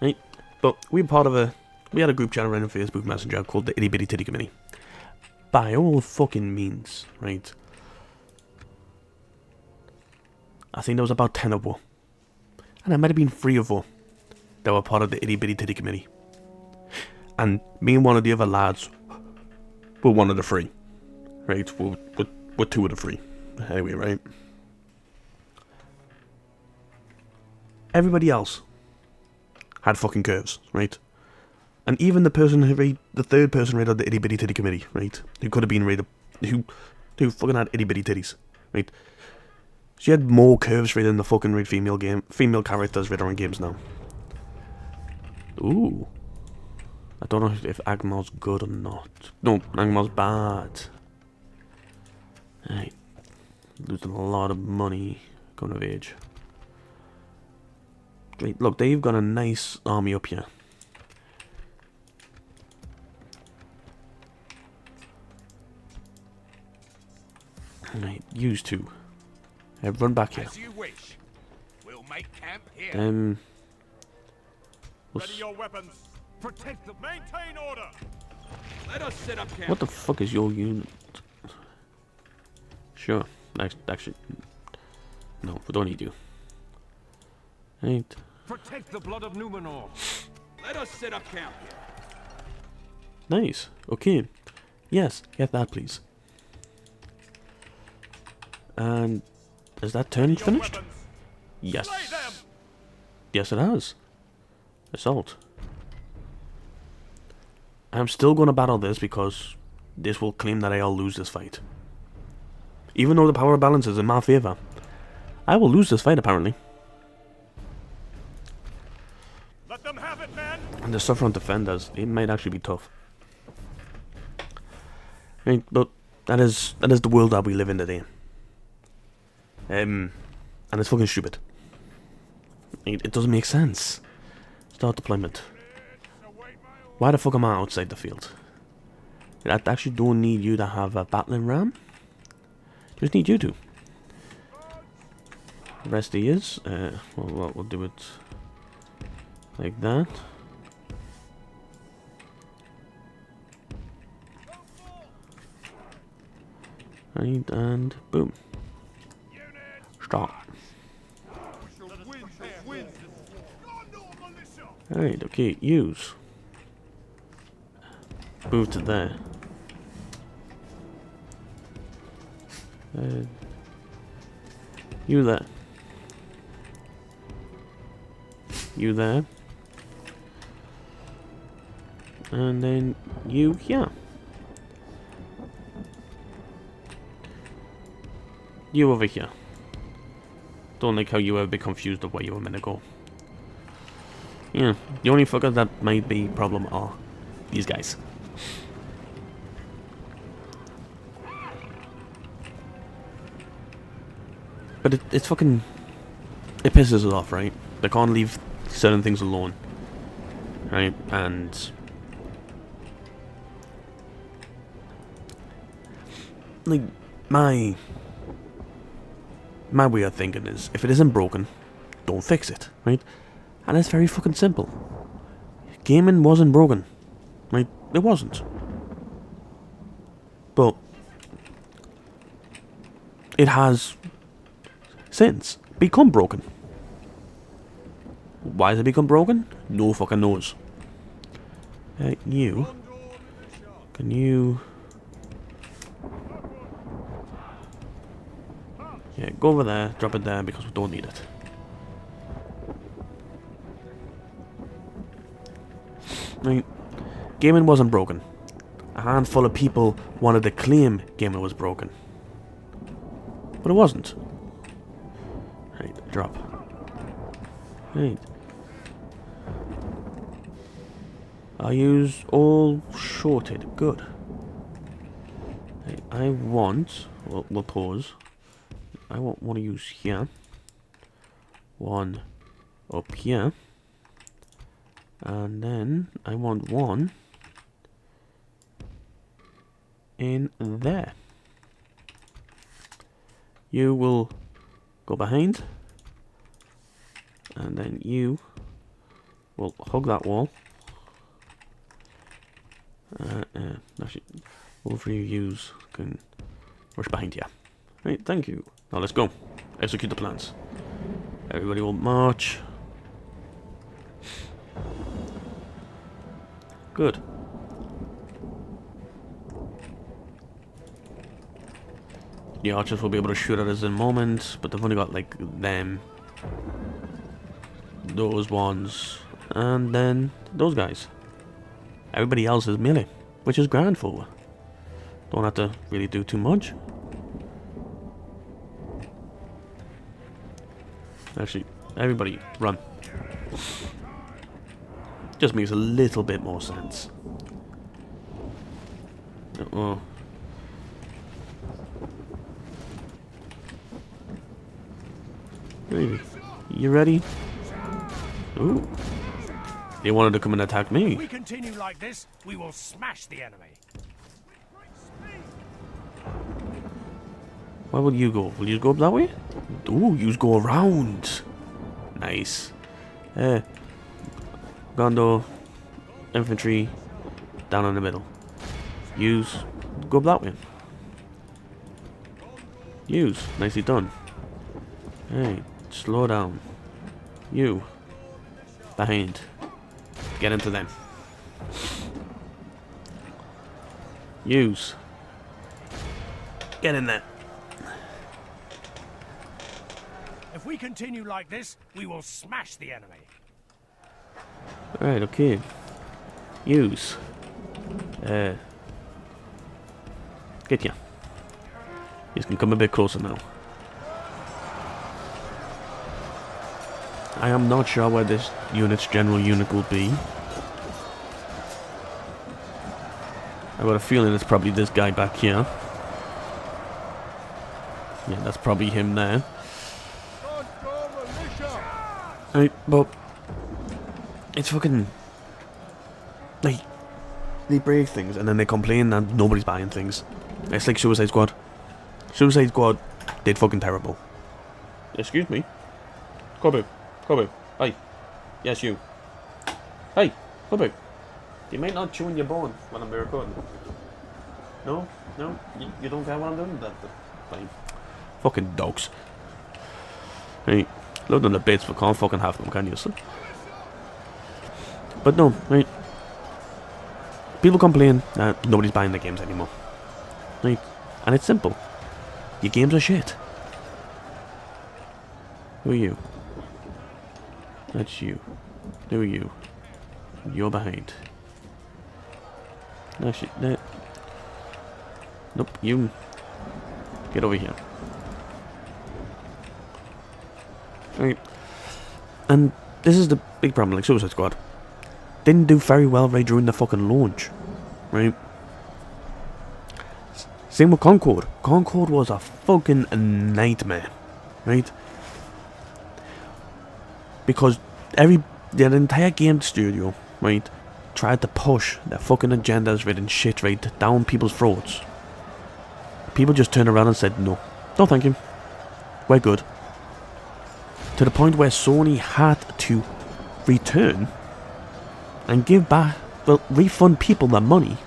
Right. But we had a group chat around on Facebook Messenger called the Itty Bitty Titty Committee. By all fucking means, right? I think there was about 10 of them. And there might have been 3 of them that were part of the Itty Bitty Titty Committee. And me and one of the other lads were one of the 3. Right? We're 2 of the 3. Anyway, right? Everybody else had fucking curves, right? And even the person the third person rated the Itty Bitty Titty Committee, right? Who could have been rated, who fucking had itty bitty titties, right? She had more curves rated than the fucking female characters rated on games now. Ooh. I don't know if Agmar's good or not. No, Agmar's bad. Right. Losing a lot of money going of age. Wait, look, they've got a nice army up here. Right, use two. Run back here. As you wish. We'll make camp here. Ready your weapons. Protect the. Maintain order. Let us set up camp. What the fuck is your unit? Sure. Actually, no, we don't need you. Right. Protect the blood of Numenor. Let us set up camp here. Nice. Okay. Yes, get that, please. And is that turn finished? Weapons. Yes. Slay them. Yes, it has. Assault. I'm still going to battle this because this will claim that I'll lose this fight. Even though the power balance is in my favour, I will lose this fight apparently. Let them have it, man. And the Suffer and Defenders, it might actually be tough. Right, but that is the world that we live in today. And it's fucking stupid. It doesn't make sense. Start deployment. Why the fuck am I outside the field? I actually don't need you to have a battling ram. Just need you to. The rest of is, we'll do it like that. Right, and boom. Start. Alright, okay, use. Move to there. You there. You there. And then you here. You over here. Don't like how you were a bit confused of where you were meant to go. Yeah, the only fuckers that might be a problem are these guys. But it's fucking... It pisses us off, right? They can't leave certain things alone. Right? And... like, my way of thinking is, if it isn't broken, don't fix it, right? And it's very fucking simple. Gaming wasn't broken, right? It wasn't. But it has since become broken. Why has it become broken? No fucking knows. You. Can you... Yeah, go over there, drop it there because we don't need it. Right. Gaming wasn't broken. A handful of people wanted to claim gaming was broken. But it wasn't. Right, drop. Right. I use all shorted. Good. Right, I want... We'll pause. I want to use here. One up here. And then I want one in there. You will go behind. And then you will hug that wall. Actually, all three of you can rush behind you. Right, thank you. Now let's go. Execute the plans. Everybody will march. Good. The archers will be able to shoot at us in a moment, but they've only got like them, those ones, and then those guys. Everybody else is melee, which is grand for. Don't have to really do too much. Actually, everybody run. Just makes a little bit more sense. Uh-oh. Hey, you ready? Ooh. They wanted to come and attack If me. we continue like this, we will smash the enemy. Where will you go? Will you go up that way? Ooh, you go around. Nice. Gondor, infantry, down in the middle. Use, go up that way. Use, nicely done. Hey, slow down. You, behind. Get into them. Use. Get in there. If we continue like this, we will smash the enemy. Alright, okay. Use. Get ya. You can come a bit closer now. I am not sure where this unit's general unit will be. I got a feeling it's probably this guy back here. Yeah, that's probably him there. Right, but it's fucking like they break things and then they complain that nobody's buying things. It's like Suicide Squad. Suicide Squad did fucking terrible. Excuse me, Kobu, hey, yes you. Hey, Kobu, you might not chew in your bone when I'm recording. No, you don't care what I'm doing. That's fine. Fucking dogs. Hey. Love them to bits, but can't fucking have them, can you? So? But no, right? People complain that nobody's buying the games anymore, right? And it's simple. Your games are shit. Who are you? That's you. Who are you? You're behind. No shit. No. Nope. You. Get over here. Right. And this is the big problem, like Suicide Squad. Didn't do very well right during the fucking launch. Right? Same with Concord. Concord was a fucking nightmare. Right? Because the entire game studio, right, tried to push their fucking agendas written shit right down people's throats. People just turned around and said no. No thank you. We're good. To the point where Sony had to return and give back, well, refund people their money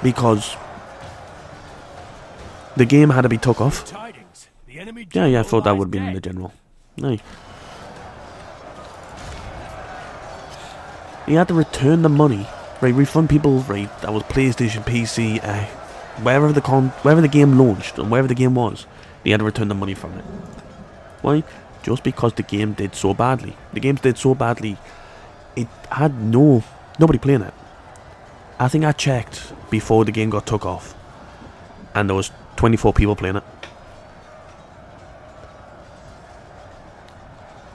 because the game had to be took off. Yeah, I thought that would be in the general. No. He had to return the money, right? Refund people, right? That was PlayStation, PC, wherever the game launched and wherever the game was. They had to return the money from it. Why? Just because the game did so badly. The game did so badly, it had nobody playing it. I think I checked before the game got took off, and there was 24 people playing it.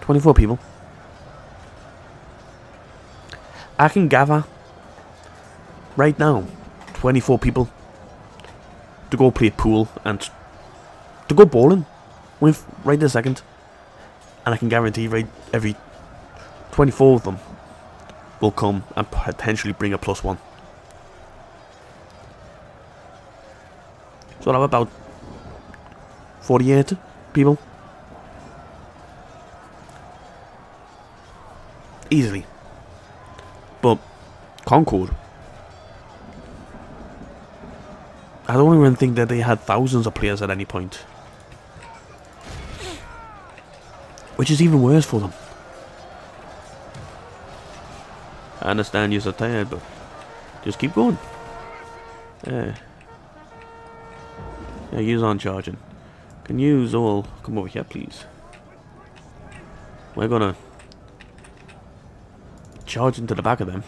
24 people. I can gather right now 24 people to go play pool and to go bowling with right this second, and I can guarantee right every 24 of them will come and potentially bring a +1. So I'm about 48 people easily. But Concord, I don't even think that they had thousands of players at any point. Which is even worse for them. I understand you're so tired, but just keep going. Yeah, use on charging. Can you all come over here, please? We're gonna charge into the back of them.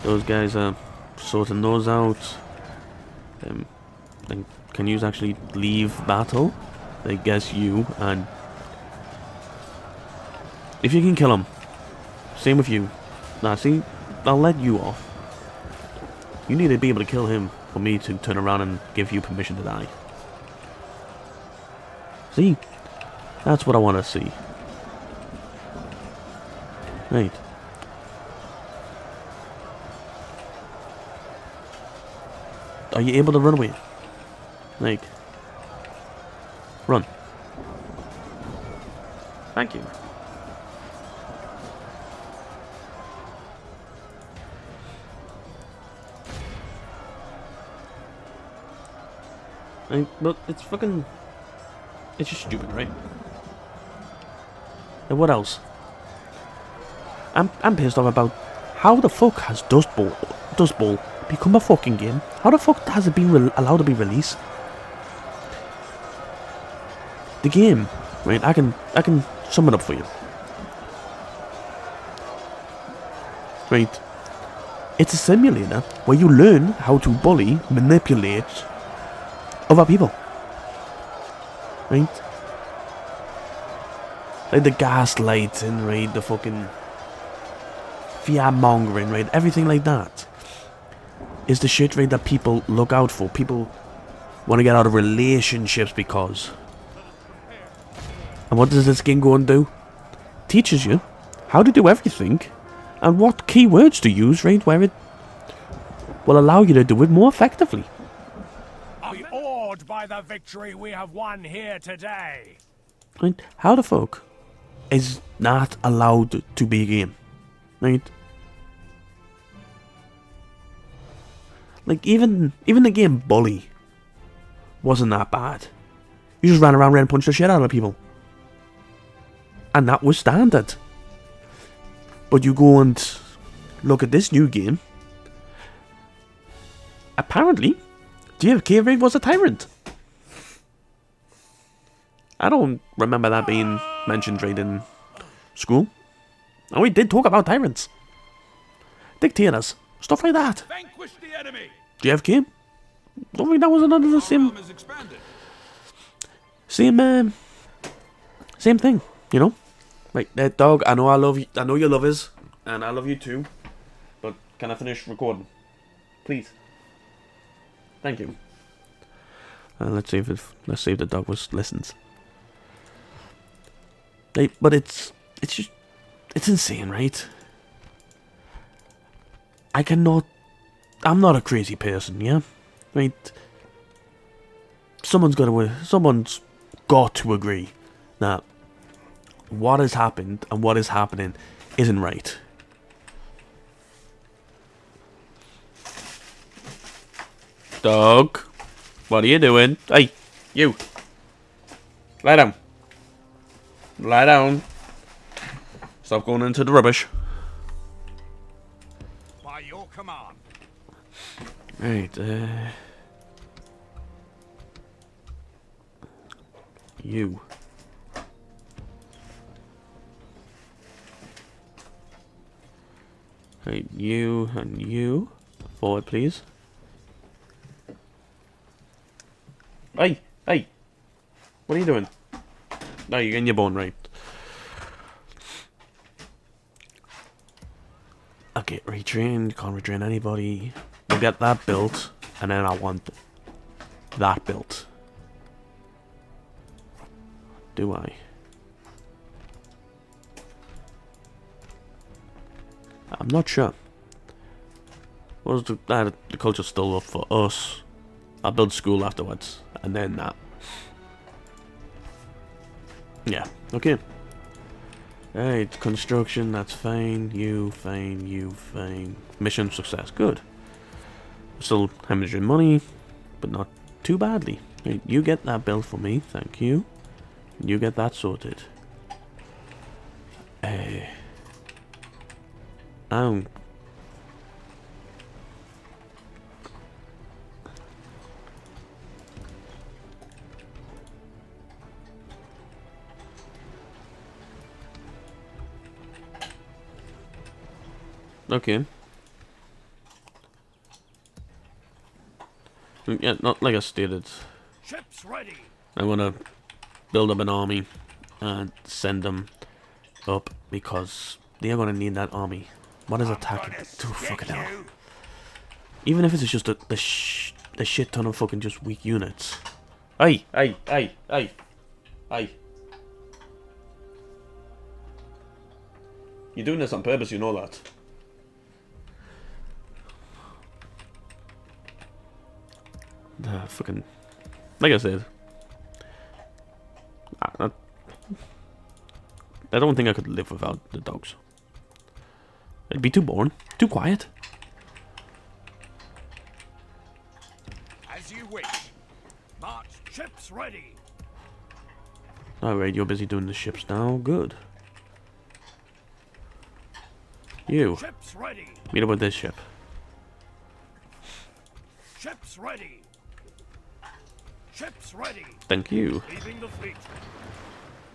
Those guys are sorting those out. Then can you actually leave battle? I guess you, and if you can kill him, same with you. Nah, see, I'll let you off. You need to be able to kill him for me to turn around and give you permission to die. See? That's what I want to see. Right. Are you able to run away? Like, run. Thank you. But it's fucking... It's just stupid, right? And what else? I'm pissed off about how the fuck has Dust Bowl become a fucking game? How the fuck has it been allowed to be released? The game, right? I can sum it up for you. Right. It's a simulator where you learn how to bully, manipulate other people. Right? Like the gaslighting, right? The fucking fear mongering, right? Everything like that is the shit, right, that people look out for. People want to get out of relationships because. And what does this game go and do? Teaches you how to do everything and what keywords to use, right, where it will allow you to do it more effectively. Are you awed by the victory we have won here today? Right? How the fuck is not allowed to be a game? Right? Like, even the game Bully wasn't that bad. You just ran around and punched the shit out of people. And that was standard. But you go and look at this new game. Apparently, JFK Raid was a tyrant. I don't remember that being mentioned right in school. And we did talk about tyrants. Dictators. Stuff like that. Vanquish the enemy. JFK? Don't think that was another the same... Same thing, you know? Right, dog, I know I love you, I know you love us, and I love you too. But can I finish recording? Please. Thank you. Let's see if the dog listens. But it's just, it's insane, right? I'm not a crazy person, yeah? Right? Someone's got to agree that what has happened and what is happening isn't right. Dog, what are you doing? Hey, you. Lie down. Lie down. Stop going into the rubbish. By your command. Right, you. Right, you and you. Forward, please. Hey! Hey! What are you doing? No, you're getting your bone right. Okay, retrain. Can't retrain anybody. We'll get that built. And then I want that built. Do I? I'm not sure. Was the culture still up for us? I'll build school afterwards, and then that. Yeah, okay. Right, construction, that's fine. You, fine. You, fine. Mission success, good. Still hemorrhaging money, but not too badly. Right, you get that built for me, thank you. You get that sorted. Okay. Yeah, not like I stated. Ships ready. I want to build up an army and send them up because they are going to need that army. What is attacking? Oh, fucking hell. Even if it's just the shit ton of fucking just weak units. Aye. You're doing this on purpose, you know that. Fucking... Like I said... I don't think I could live without the dogs. It'd be too boring. Too quiet. As you wish. March. Ships ready. Alright, you're busy doing the ships now. Good. You. Ships ready. Meet up with this ship. Ships ready. Ships ready. Thank you. Leaving the fleet.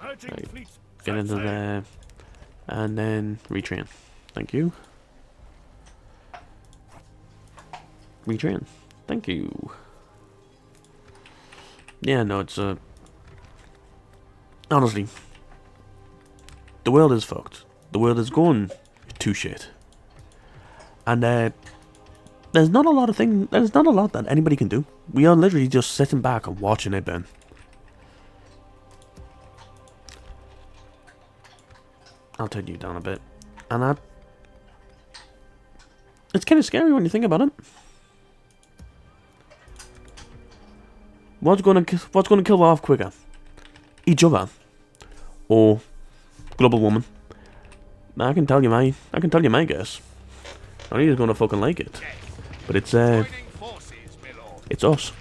Merging Right. fleets. Get into there. And then retrain. Thank you. Retrain. Thank you. Yeah, no, it's honestly, the world is fucked. The world is going to shit. And there's not a lot that anybody can do. We are literally just sitting back and watching it burn. I'll turn you down a bit. And it's kind of scary when you think about it. What's gonna kill off quicker? Each other, or global warming? I can tell you my guess. I think he's gonna fucking like it, but it's us.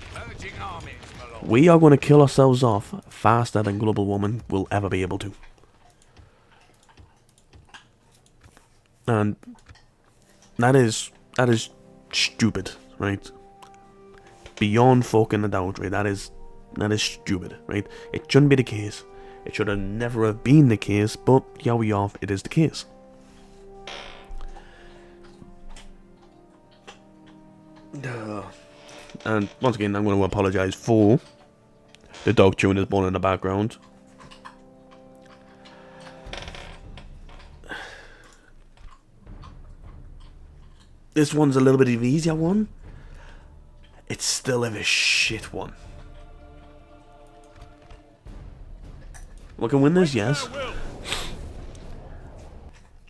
We are gonna kill ourselves off faster than global warming will ever be able to, and that is stupid, right? Beyond fucking a doubt, right? That is stupid, right? It shouldn't be the case. It should have never have been the case, but here we are, it is the case. And once again, I'm going to apologise for the dog chewing his bone in the background. This one's a little bit of an easier one. It's still a shit one. We can win this, yes.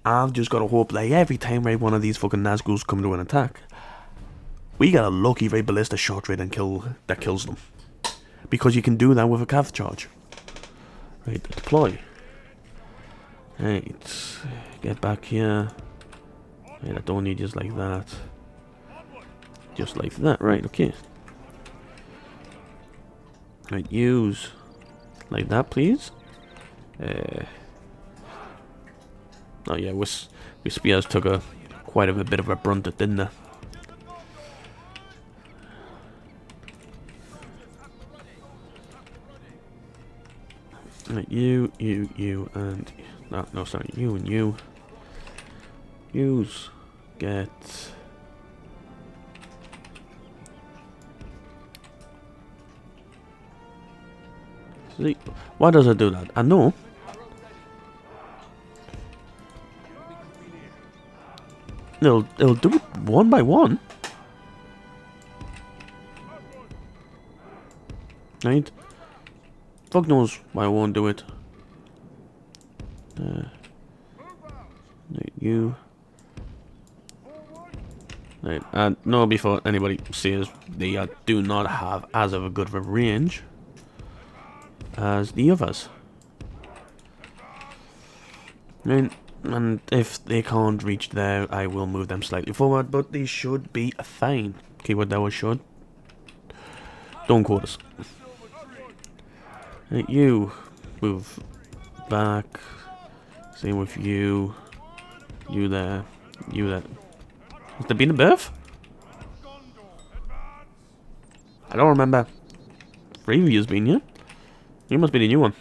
I've just got to hope that every time right one of these fucking Nazguls come to an attack, we get a lucky right ballista shot rate and that kills them. Because you can do that with a cav charge. Right, deploy. Right, get back here. Right, I don't need just like that. Just like that, right, okay. Right, use like that, please. Oh yeah, we spears took quite a bit of a brunt, didn't they? Right, you, and no, sorry, you and you. Use, get. See, why does it do that? I know. It'll do it one by one. Right? Fuck knows why I won't do it. You. Right, and no, before anybody sees, they do not have as of a good of a range as the others. Right, and if they can't reach there, I will move them slightly forward, but they should be fine. Keyword that was should. Don't quote us. Right, you move back. Same with you. You there. You there. Has there been a birth? I don't remember. Previous been here. You must be the new one.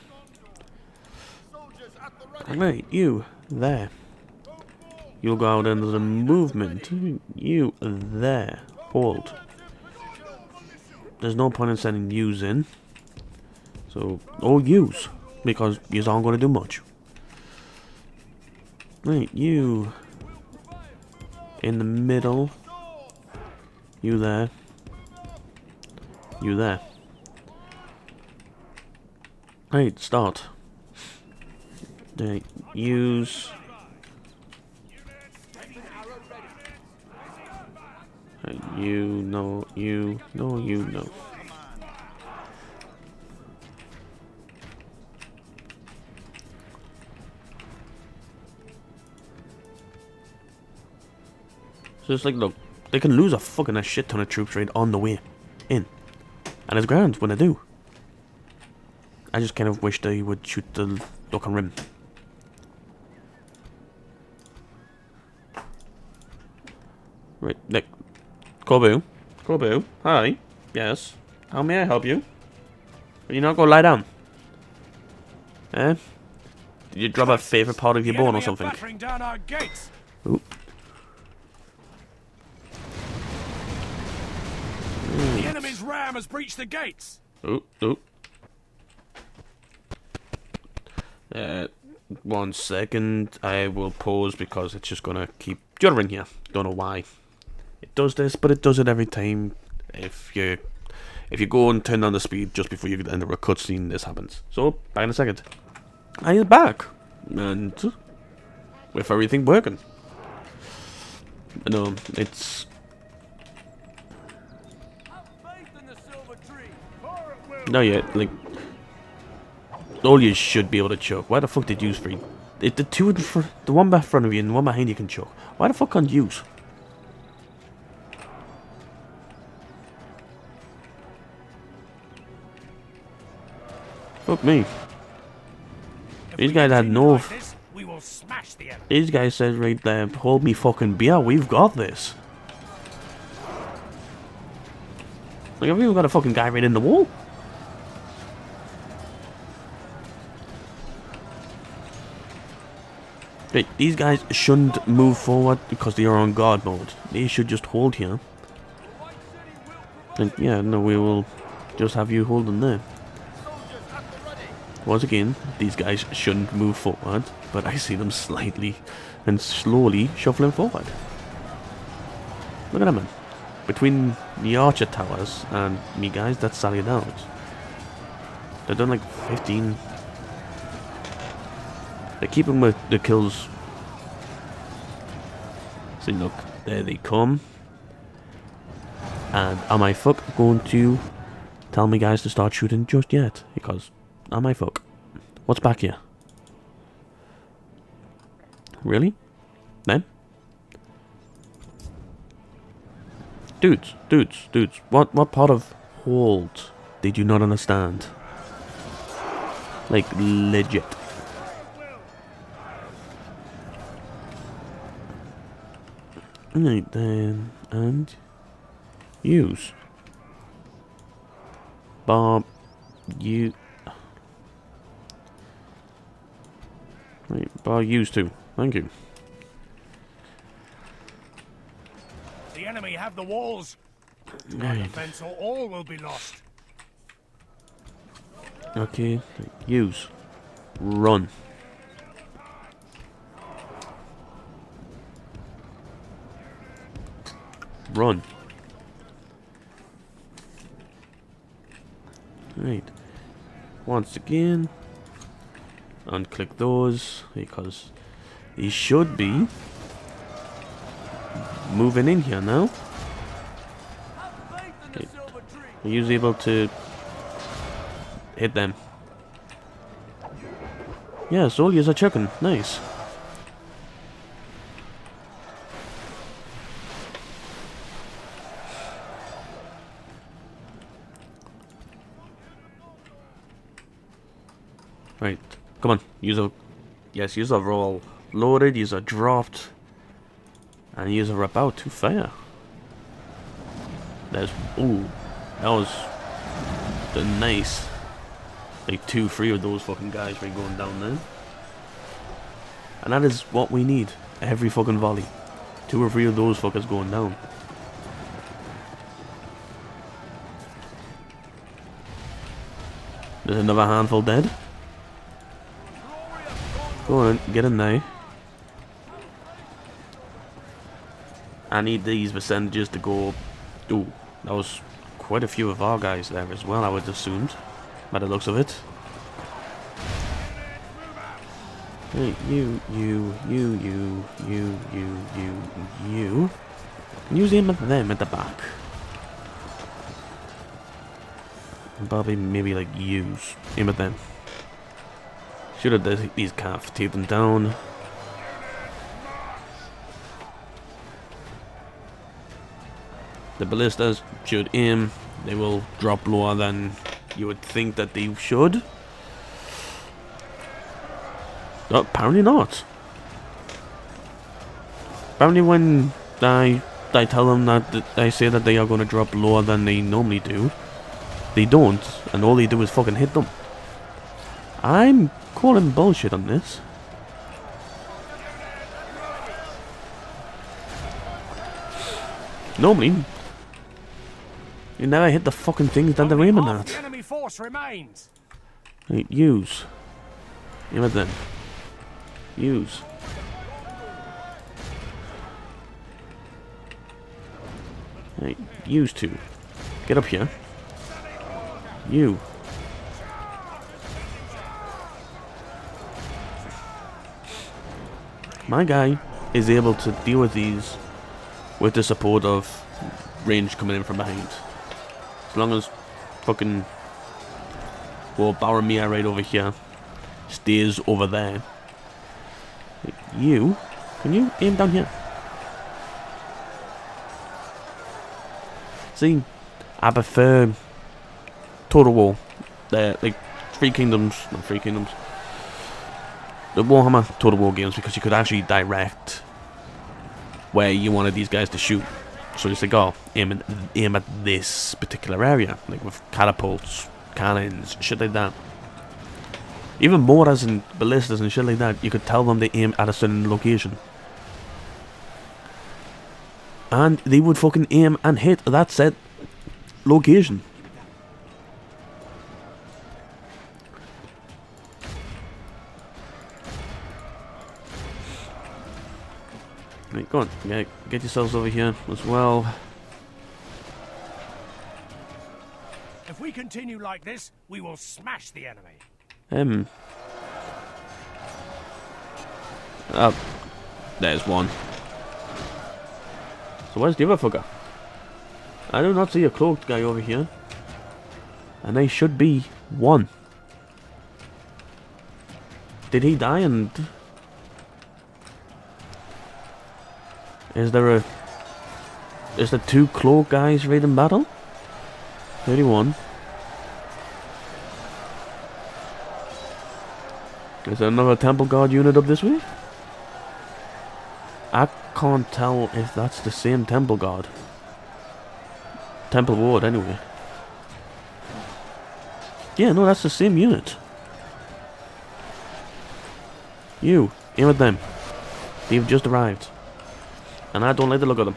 Alright, you there. You'll go out into the movement. You there. Hold. there's no point in sending yous in. So, or yous, because yous aren't going to do much. Right, you in the middle. You there. You there. Right, start. Use. You know, you know, you know. So it's like, look, they can lose a fucking shit ton of troops right on the way in. And it's grand when they do. I just kind of wish they would shoot the Duck and Rim. Right, Nick. Corbu. Corbu. Hi. Yes. How may I help you? Are you not going to lie down? Eh? Did you drop a favourite part of your bone or something? Down our gates. Ooh. The enemy's ram has breached the gates. Ooh, ooh. 1 second. I will pause because it's just gonna keep juddering here. Don't know why it does this, but it does it every time. If you go and turn down the speed just before you get into a cutscene, this happens. So back in a second. I am back, and with everything working. No, it's. No, yeah, like, all you should be able to choke. Why the fuck did you use free? The two in front, the one back front of you and the one behind you can choke. Why the fuck can't you use? Fuck me. These guys had no. We will smash the enemy. These guys said right there, hold me fucking beer. We've got this. Like, have we even got a fucking guy right in the wall? Right, these guys shouldn't move forward because they are on guard mode. They should just hold here. And yeah, no, we will just have you holding there. Once again, these guys shouldn't move forward, but I see them slightly and slowly shuffling forward. Look at them, man. Between the archer towers and me guys, that's sallied out. They've done like 15. They keep them with the kills. See, look, there they come. And am I going to tell me guys to start shooting just yet? Because am I what's back here? Really? Then? Dudes. What part of hold did you not understand? Like, legit. Right then, and use. Bob, you. Right, Bob, use too. Thank you. The enemy have the walls. Right. Defense or all will be lost. Okay, use. Run. Run. Right. Once again, unclick those because he should be moving in here now. Right. Are you able to hit them? Yeah, soldiers are checking. Nice. Right, come on, yes, use a roll loaded, use a dropped, and use a about to fire. That was the nice, like 2-3 of those fucking guys right going down there. And that is what we need, every fucking volley. 2 or 3 of those fuckers going down. There's another handful dead. Go on, get in there. I need these percentages to go... Ooh, that was quite a few of our guys there as well, I would have assumed. By the looks of it. Hey, you. Can you aim at them at the back? And probably maybe like use. Aim at them. Should have these calves, take them down. The ballistas should aim. They will drop lower than you would think that they should. Oh, apparently not. Apparently when I tell them that I say that they are going to drop lower than they normally do, they don't, and all they do is fucking hit them. I'm calling bullshit on this. Normally, you never hit the fucking things that they're aiming at. The enemy force remains. Right, use. Aim at them. Use. Right, use two. Get up here. You. My guy is able to deal with these with the support of range coming in from behind. As long as fucking Boromir right over here stays over there. You? Can you aim down here? See, I prefer Total War. Like Three Kingdoms, not Three Kingdoms. The Warhammer Total War games, because you could actually direct where you wanted these guys to shoot. So just like, oh, aim at this particular area, like with catapults, cannons, shit like that. Even mortars and ballistas and shit like that, you could tell them to aim at a certain location. And they would fucking aim and hit that set location. Right, go on, get yourselves over here as well. If we continue like this, we will smash the enemy. Oh, there's one. So where's the other fucker? I do not see a cloaked guy over here. And they should be one. Did he die and... Is there two cloaked guys ready in battle? 31. Is there another Temple Guard unit up this way? I can't tell if that's the same Temple Guard. Temple Ward, anyway. Yeah, no, that's the same unit. You, aim at them. They've just arrived. And I don't like the look of them.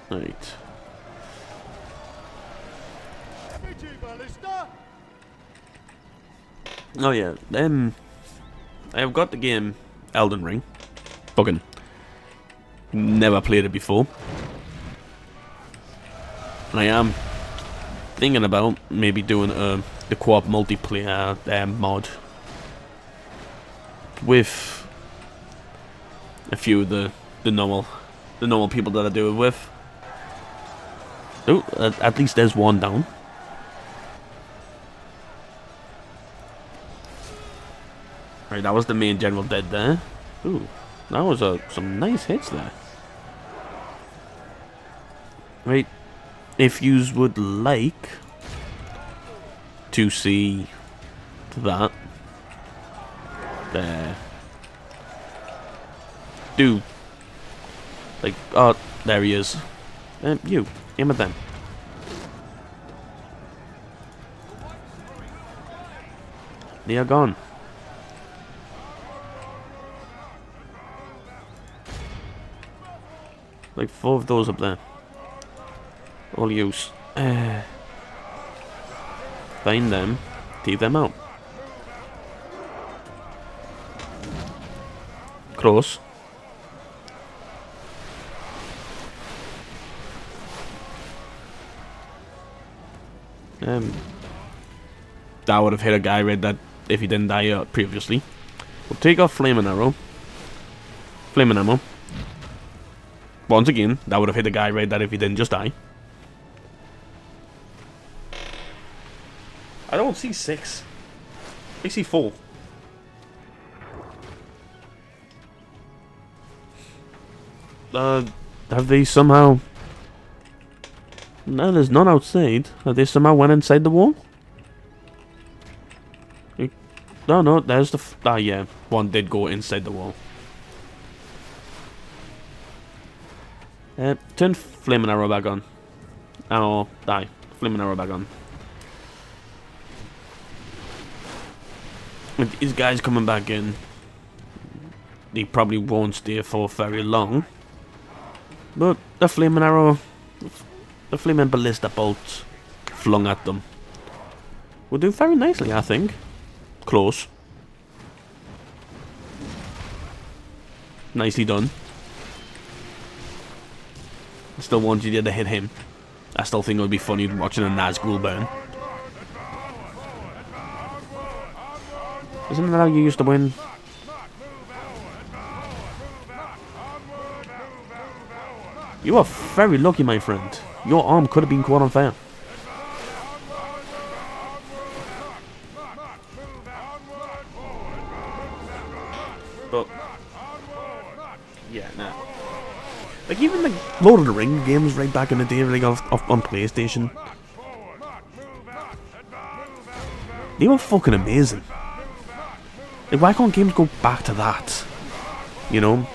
Right. Oh yeah, I have got the game Elden Ring. Fucking never played it before. And I am thinking about maybe doing the co-op multiplayer mod with a few of the normal people that I do it with. Oh, at least there's one down. Right, that was the main general dead there. Ooh, that was some nice hits there. Right, if yous would like to see that, there, do, like, oh, there he is. You, aim at them. They are gone. Like 4 of those up there. All use. Find them. Take them out. Close. That would have hit a guy right that if he didn't die previously. We'll take off flaming arrow. Flaming ammo. Once again, that would have hit a guy right that if he didn't just die. I don't see 6. I see 4. Have they somehow... No, there's none outside. Have they somehow went inside the wall? No, there's the... Ah, yeah. One did go inside the wall. Turn flaming arrow back on. Oh, die. Flaming arrow back on. With these guys coming back in, they probably won't stay for very long. But the flaming arrow, the flaming ballista bolts flung at them will do very nicely, I think. Close. Nicely done. I still want you to hit him. I still think it would be funny watching a Nazgul burn. Isn't that how you used to win? You are very lucky, my friend. Your arm could have been caught on fire. But yeah, nah. Like even the Lord of the Rings games right back in the day, like on PlayStation, they were fucking amazing. Like why can't games go back to that? You know?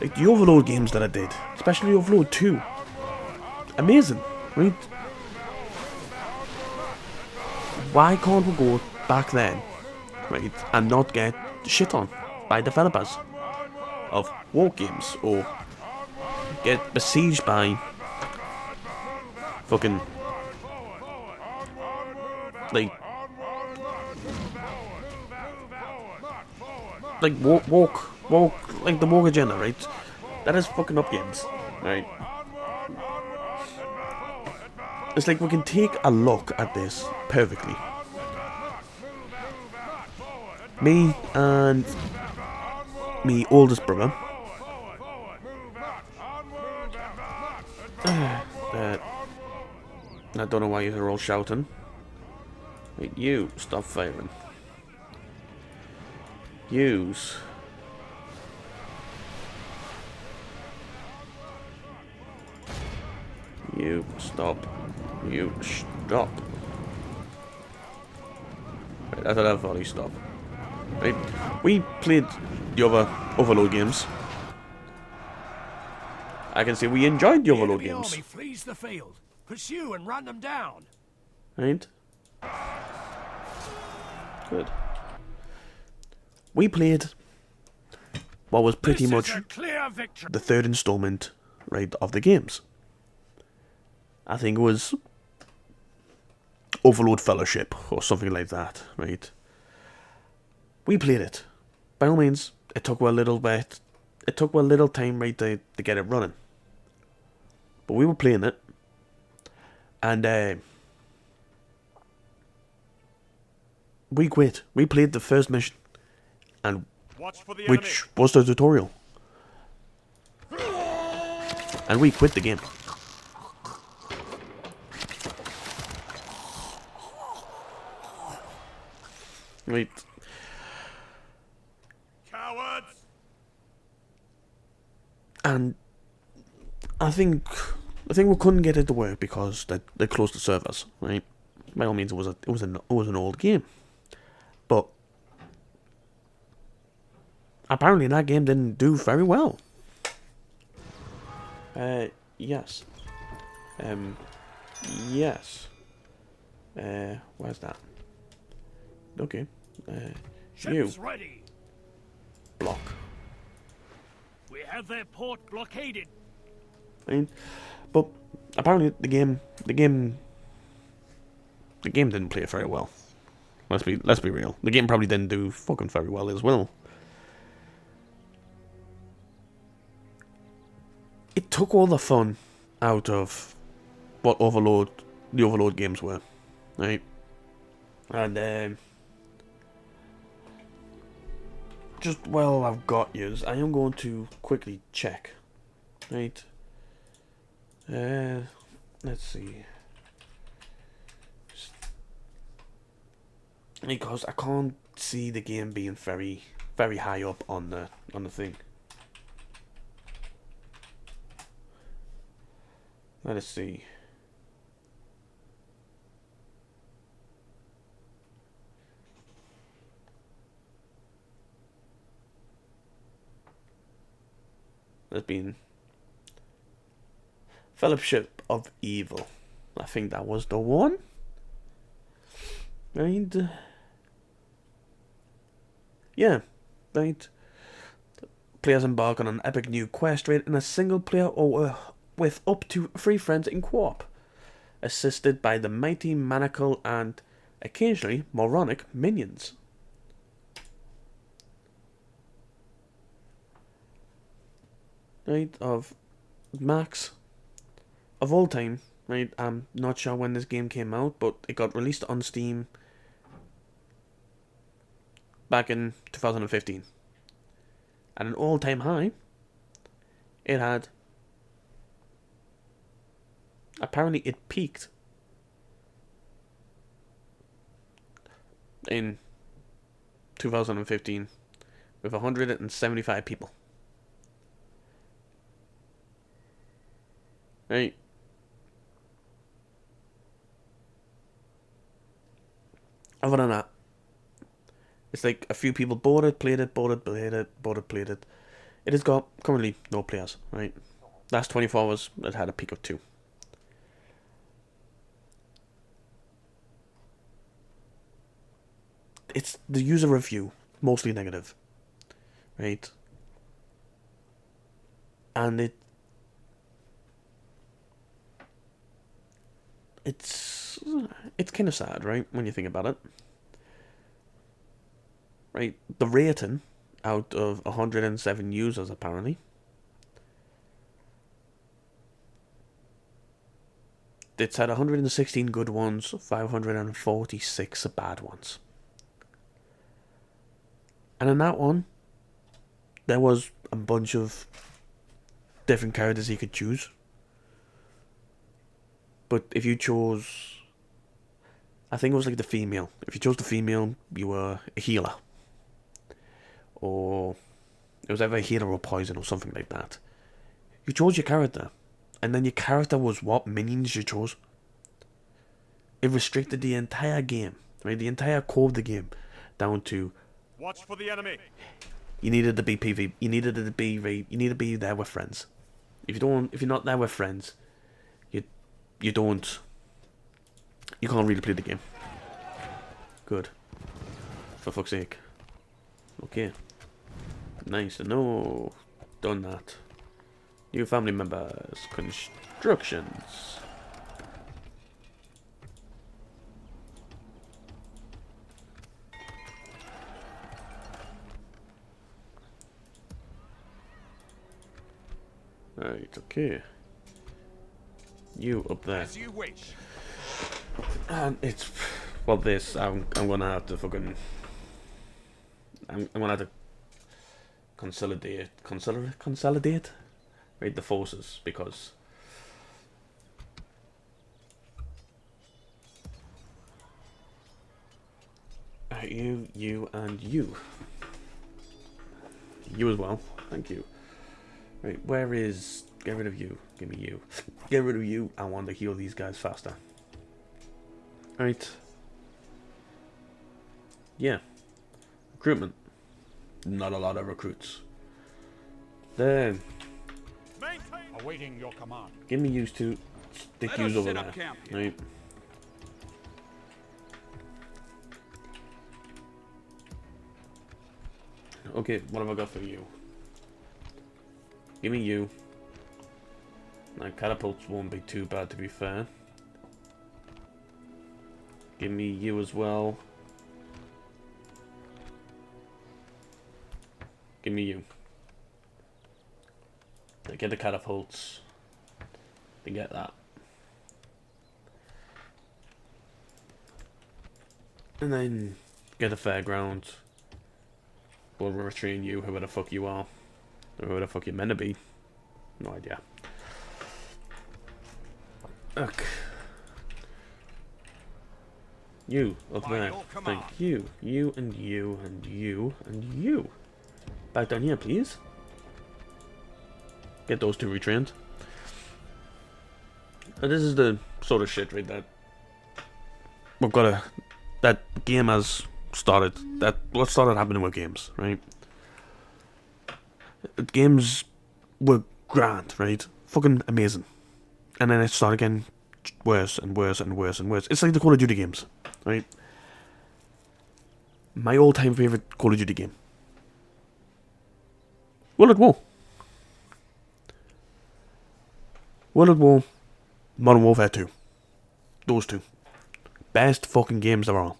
Like the Overlord games that I did, especially Overlord 2. Amazing, right? Why can't we go back then, right, and not get shit on by developers of war games, or get besieged by fucking like walk like the woke agenda, right? That is fucking up games, right? It's like we can take a look at this perfectly. Me and me oldest brother. I don't know why you're all shouting. Wait, you stop firing. Use. You stop. You stop. Right, that's enough for you stop. Right, we played the other Overlord games. I can say we enjoyed the Overlord games. Army flees the field. Pursue and run them down. Right? Good. We played what was pretty much the third installment, right, of the games. I think it was Overlord Fellowship or something like that, right? We played it. By all means, it took a little bit. It took a little time, right, to get it running. But we were playing it, and we quit. We played the first mission, and which was the tutorial, and we quit the game. Right. Cowards! And I think we couldn't get it to work because they closed the servers. Right. By all means, it was an old game, but apparently that game didn't do very well. Yes. Yes. Where's that? Okay. You ready. block. We have their port blockaded. Right? But apparently the game didn't play very well. Let's be real. The game probably didn't do fucking very well as well. It took all the fun out of what the Overlord games were, right? And just while I've got yous, I am going to quickly check, right? Let's see. Because I can't see the game being very high up on the thing. Let us see. There's been Fellowship of Evil. I think that was the one. Right? Yeah. Right. Players embark on an epic new quest rate in a single player or with up to 3 friends in co-op, assisted by the mighty manacle and occasionally moronic minions. Right, of Max of all time, right? I'm not sure when this game came out, but it got released on Steam back in 2015. At an all-time high, it had... Apparently it peaked in 2015 with 175 people. Right. Other than that, it's like a few people bought it, played it, bought it, played it, bought it, played it. It has got currently no players, right? Last 24 hours, it had a peak of 2. It's the user review, mostly negative, right? And it's kind of sad, right? When you think about it, right? The rating out of 107 users apparently, it's had 116 good ones, 546 bad ones. And in that one, there was a bunch of different characters you could choose. But if you chose, I think it was like the female. If you chose the female, you were a healer. Or it was either a healer or poison or something like that. You chose your character. And then your character was what minions you chose. It restricted the entire game, right? The entire core of the game down to... Watch for the enemy. You needed to be PV. You needed to be there with friends. If you're not there with friends, you can't really play the game. Good. For fuck's sake. Okay. Nice to know. Done that. New family members. Constructions. Right, okay. You up there. As you wish. And it's... Well, this, I'm gonna have to fucking... I'm gonna have to consolidate, right, the forces, because... You, and you. You as well, thank you. Right, where is... Get rid of you. Give me you. Get rid of you. I want to heal these guys faster. Right. Yeah. Recruitment. Not a lot of recruits. Then... Awaiting your command. Give me used to stick yous over there. Right. Okay, what have I got for you? Give me you. Now, catapults won't be too bad, to be fair. Give me you as well. Give me you. They get the catapults. They get that. And then get the fairground. We'll retrain you, whoever the fuck you are. Or whoever the fuck you're meant to be. No idea. Ugh. You, up there. Thank you. You and you and you and you. Back down here, please. Get those two retrained. And this is the sort of shit, right, that we've got to... That game has started. That what started happening with games, right? Games were grand, right? Fucking amazing. And then it started getting worse and worse and worse and worse. It's like the Call of Duty games, right? My all-time favourite Call of Duty game. World at War. World at War, Modern Warfare 2. Those two. Best fucking games there are.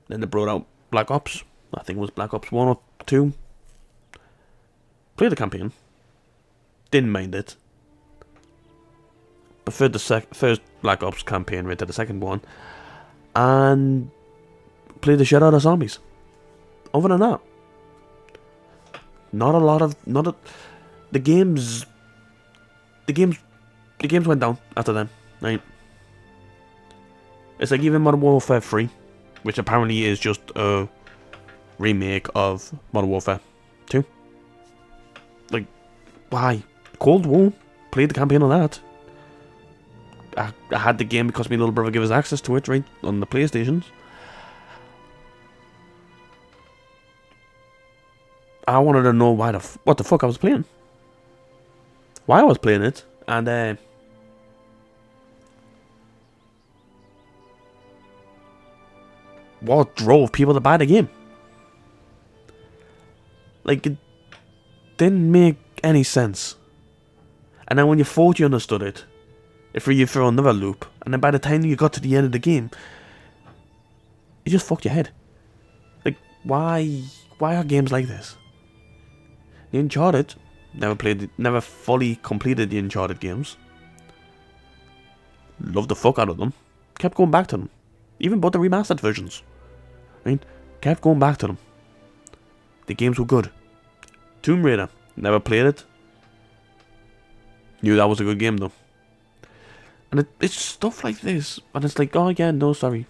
Then they brought out Black Ops. I think it was Black Ops 1 or 2. Played the campaign. Didn't mind it. Preferred the first Black Ops campaign right to the second one. And played the shit out of zombies. Other than that, the games went down after then, right? It's like even Modern Warfare 3, which apparently is just a remake of Modern Warfare 2. Like, why? Cold War, played the campaign on that. I had the game because my little brother gave us access to it, right, on the PlayStations. I wanted to know what the fuck I was playing. Why I was playing it, and what drove people to buy the game. Like, it didn't make any sense. And then when you thought you understood it, it threw you through another loop, and then by the time you got to the end of the game, it just fucked your head. Like, why are games like this? The Uncharted, never fully completed the Uncharted games. Loved the fuck out of them. Kept going back to them. Even bought the remastered versions. Right? Kept going back to them. The games were good. Tomb Raider, never played it. Knew that was a good game though. And it's stuff like this. And it's like, oh yeah, no, sorry.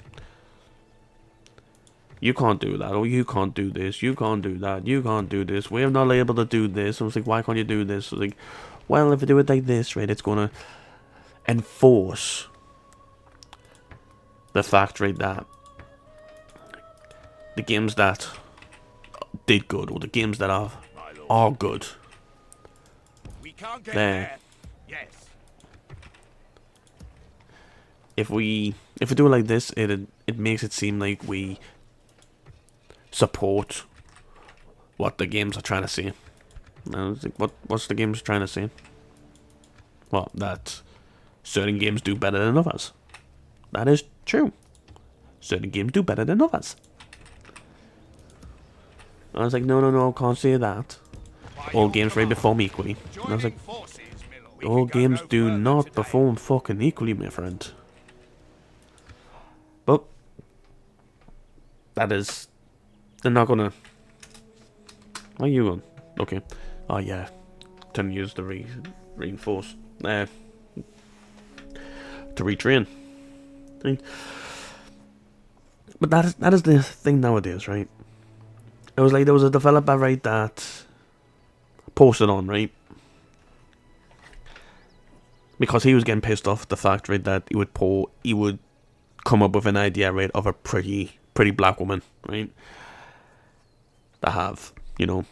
You can't do that. Or you can't do this. You can't do that. You can't do this. We're not able to do this. I was like, why can't you do this? I was like, well, if you do it like this, right, it's going to enforce the fact, right, that the games that did good, or the games that are good, We can't get there. there. Yes. If we do it like this, it makes it seem like we support what the games are trying to say. And I was like, what's the games trying to say? Well, that certain games do better than others. That is true. Certain games do better than others. I was like, no, can't say that. All games rate perform equally. And I was like, all games do not perform fucking equally, my friend. But that is, they're not gonna. Where are you going? Okay. Oh yeah, 10 years to reinforce. To retrain. Right? But that is the thing nowadays, right? It was like there was a developer, right, that posted on, right? Because he was getting pissed off the fact, right, that he would come up with an idea, right, of a pretty black woman, right? That have, you know,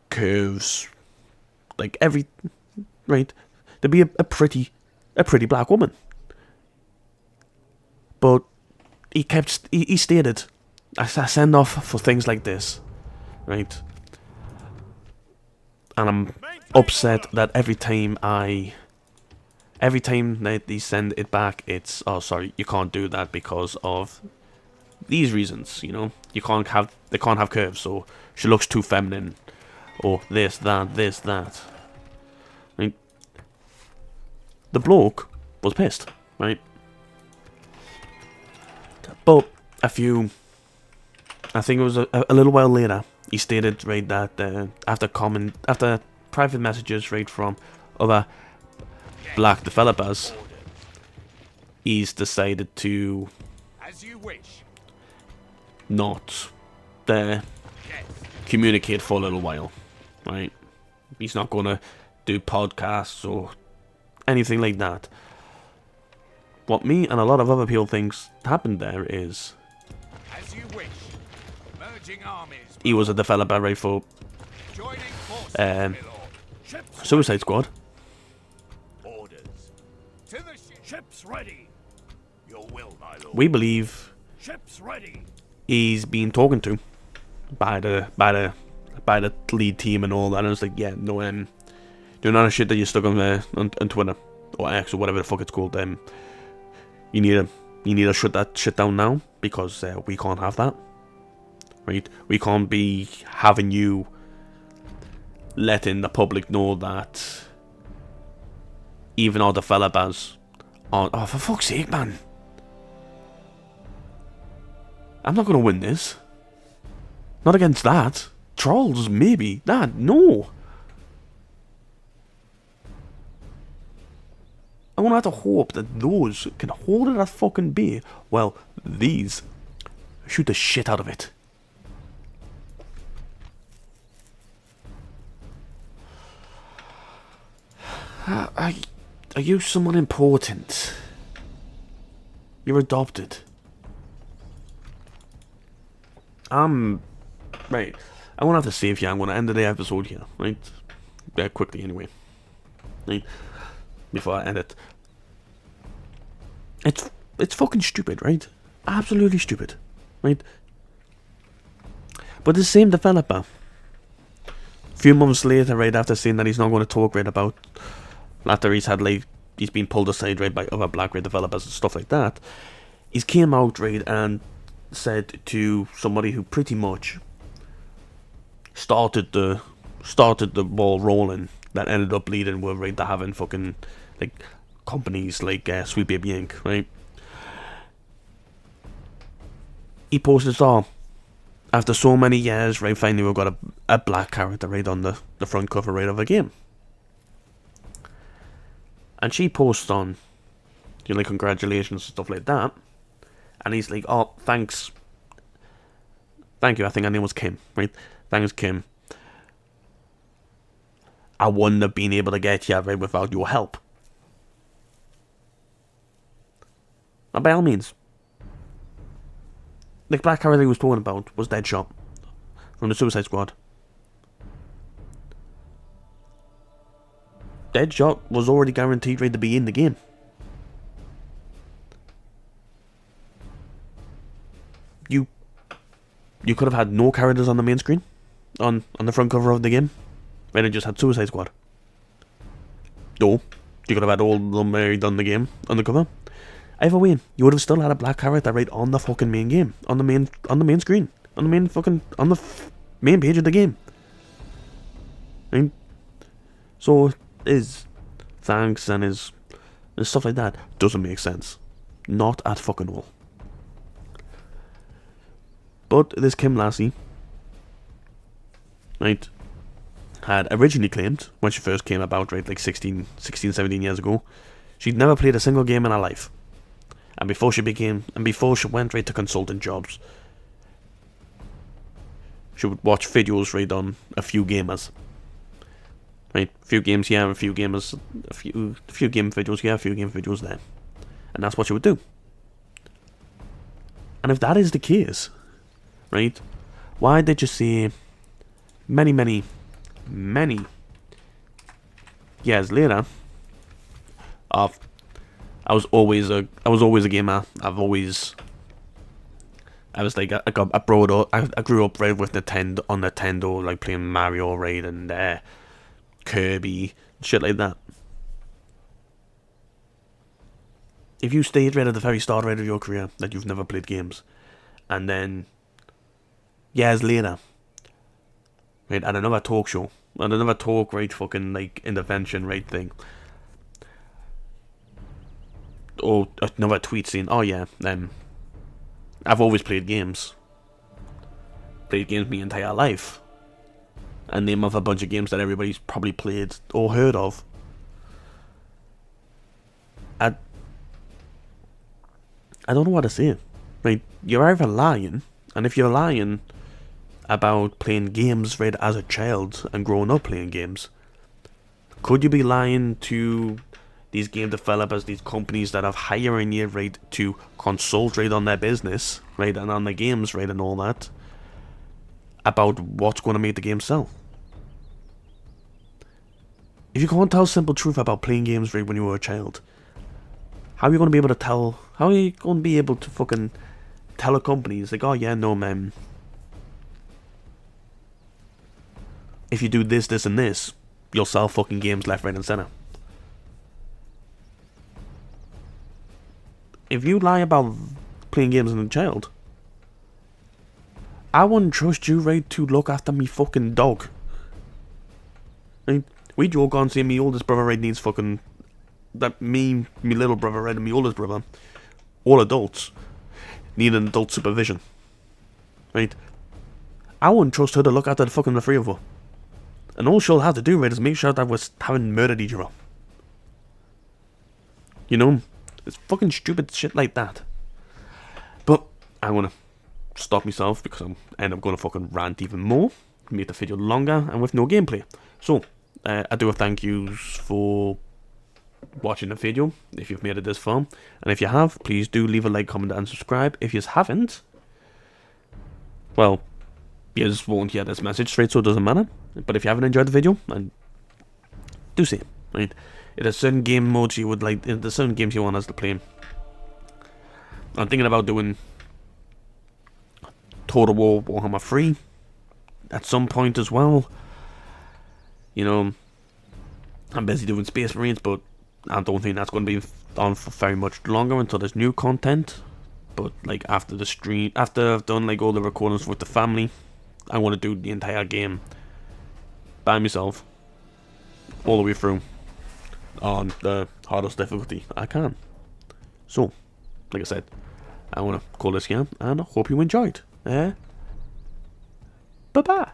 curves, like right? To be a pretty black woman. But he stated, I send off for things like this, right? and I'm upset that every time they send it back, it's, oh sorry, you can't do that because of these reasons. You know, they can't have curves, so she looks too feminine, or this, that. I mean, the bloke was pissed, right? But I think it was a little while later, he stated, right, that after private messages, right, from other black developers, he's decided to As you wish. not Yes. communicate for a little while, right? He's not gonna do podcasts or anything like that. What me and a lot of other people thinks happened there is As you wish. Merging armies. he was a developer, right, for Joining forces, Um, my lord. Ships Suicide Squad. Orders. To the ship. Ships ready. Your will, my lord. We believe Ships ready. he's being talking to by the lead team and all that, and it's like, yeah, no, doing none of shit that you stuck on Twitter or X or whatever the fuck it's called. You need to shut that shit down now, because we can't have that, right? We can't be having you letting the public know that even our developers aren't. Oh, for fuck's sake, man! I'm not gonna win this. Not against that. Trolls, maybe. That, no. I'm gonna have to hope that those can hold it at fucking bay. Well, these shoot the shit out of it. Are you someone important? You're adopted. Right. I'm gonna have to save here. I'm gonna end the episode here, right? Quickly, anyway. Right? Before I end it. It's fucking stupid, right? Absolutely stupid, right? But the same developer, a few months later, right after saying that he's not going to talk right about, after he's been pulled aside, right, by other black developers and stuff like that, he's came out, right, and said to somebody who pretty much started the ball rolling, that ended up leading with, right, to having fucking like companies like Sweet Baby Inc., right? He posted, "Oh, after so many years, right, finally we've got a black character, right, on the front cover, right, of a game." And she posts on, you know, like, congratulations and stuff like that. And he's like, "Oh, thanks. Thank you." I think her name was Kim, right? "Thanks, Kim. I wouldn't have been able to get here, right, without your help." Now, by all means, the black character he was talking about was Deadshot from the Suicide Squad. Deadshot was already guaranteed, right, to be in the game. You could have had no characters on the main screen, on the front cover of the game, right, and just had Suicide Squad. No, you could have had all of them married on the game, on the cover. Either way, you would have still had a black character right on the fucking main game, on the main screen, on the main page of the game. Right? So his thanks and his stuff like that doesn't make sense, not at fucking all. But this Kim Lassie, right, had originally claimed, when she first came about, right, like 16, 17 years ago, she'd never played a single game in her life. And before she went right to consultant jobs, she would watch videos, right, on a few gamers. Right, a few games here, a few gamers, a few game videos here, a few game videos there. And that's what she would do. And if that is the case, right, why did you say many years later of I was always a gamer. I grew up right with Nintendo, like playing Mario, right, and Kirby, shit like that. If you state right at the very start right of your career that you've never played games, and then years later, right, at another talk show, and another talk, right, fucking like intervention, right thing, or another tweet saying, "Oh yeah, I've always played games my entire life," and name off a bunch of games that everybody's probably played or heard of. I don't know what to say. Right, you're either lying, and if you're lying about playing games right as a child and growing up playing games, could you be lying to these game developers, these companies that have hiring you right to consult right on their business, right, and on the games, right, and all that, about what's going to make the game sell? If you can't tell simple truth about playing games right when you were a child, how are you going to be able to tell? How are you going to be able to fucking tell a company, it's like, oh yeah, no, man, if you do this, this, and this, you'll sell fucking games left, right, and center. If you lie about playing games as a child, I wouldn't trust you, right, to look after me fucking dog. Right? We joke on saying me oldest brother, right, needs fucking... That me little brother, right, and me oldest brother, all adults, need an adult supervision. Right? I wouldn't trust her to look after the fucking the three of her. And all she'll have to do, right, is make sure that we haven't murdered each other. You know? It's fucking stupid shit like that. But I'm gonna stop myself because I'm end up gonna fucking rant even more, make the video longer and with no gameplay. So I do a thank yous for watching the video if you've made it this far, and if you have, please do leave a like, comment, and subscribe. If you haven't, well, you just won't hear this message straight, so it doesn't matter. But if you haven't enjoyed the video, and do say, right? If there's certain game modes you would like, if there's certain games you want us to play, I'm thinking about doing Total War Warhammer 3 at some point as well. You know, I'm busy doing Space Marines, but I don't think that's going to be on for very much longer until there's new content. But like after the stream, after I've done like all the recordings with the family, I want to do the entire game by myself, all the way through, on the hardest difficulty I can. So, like I said, I want to call this here, and I hope you enjoyed. Bye bye.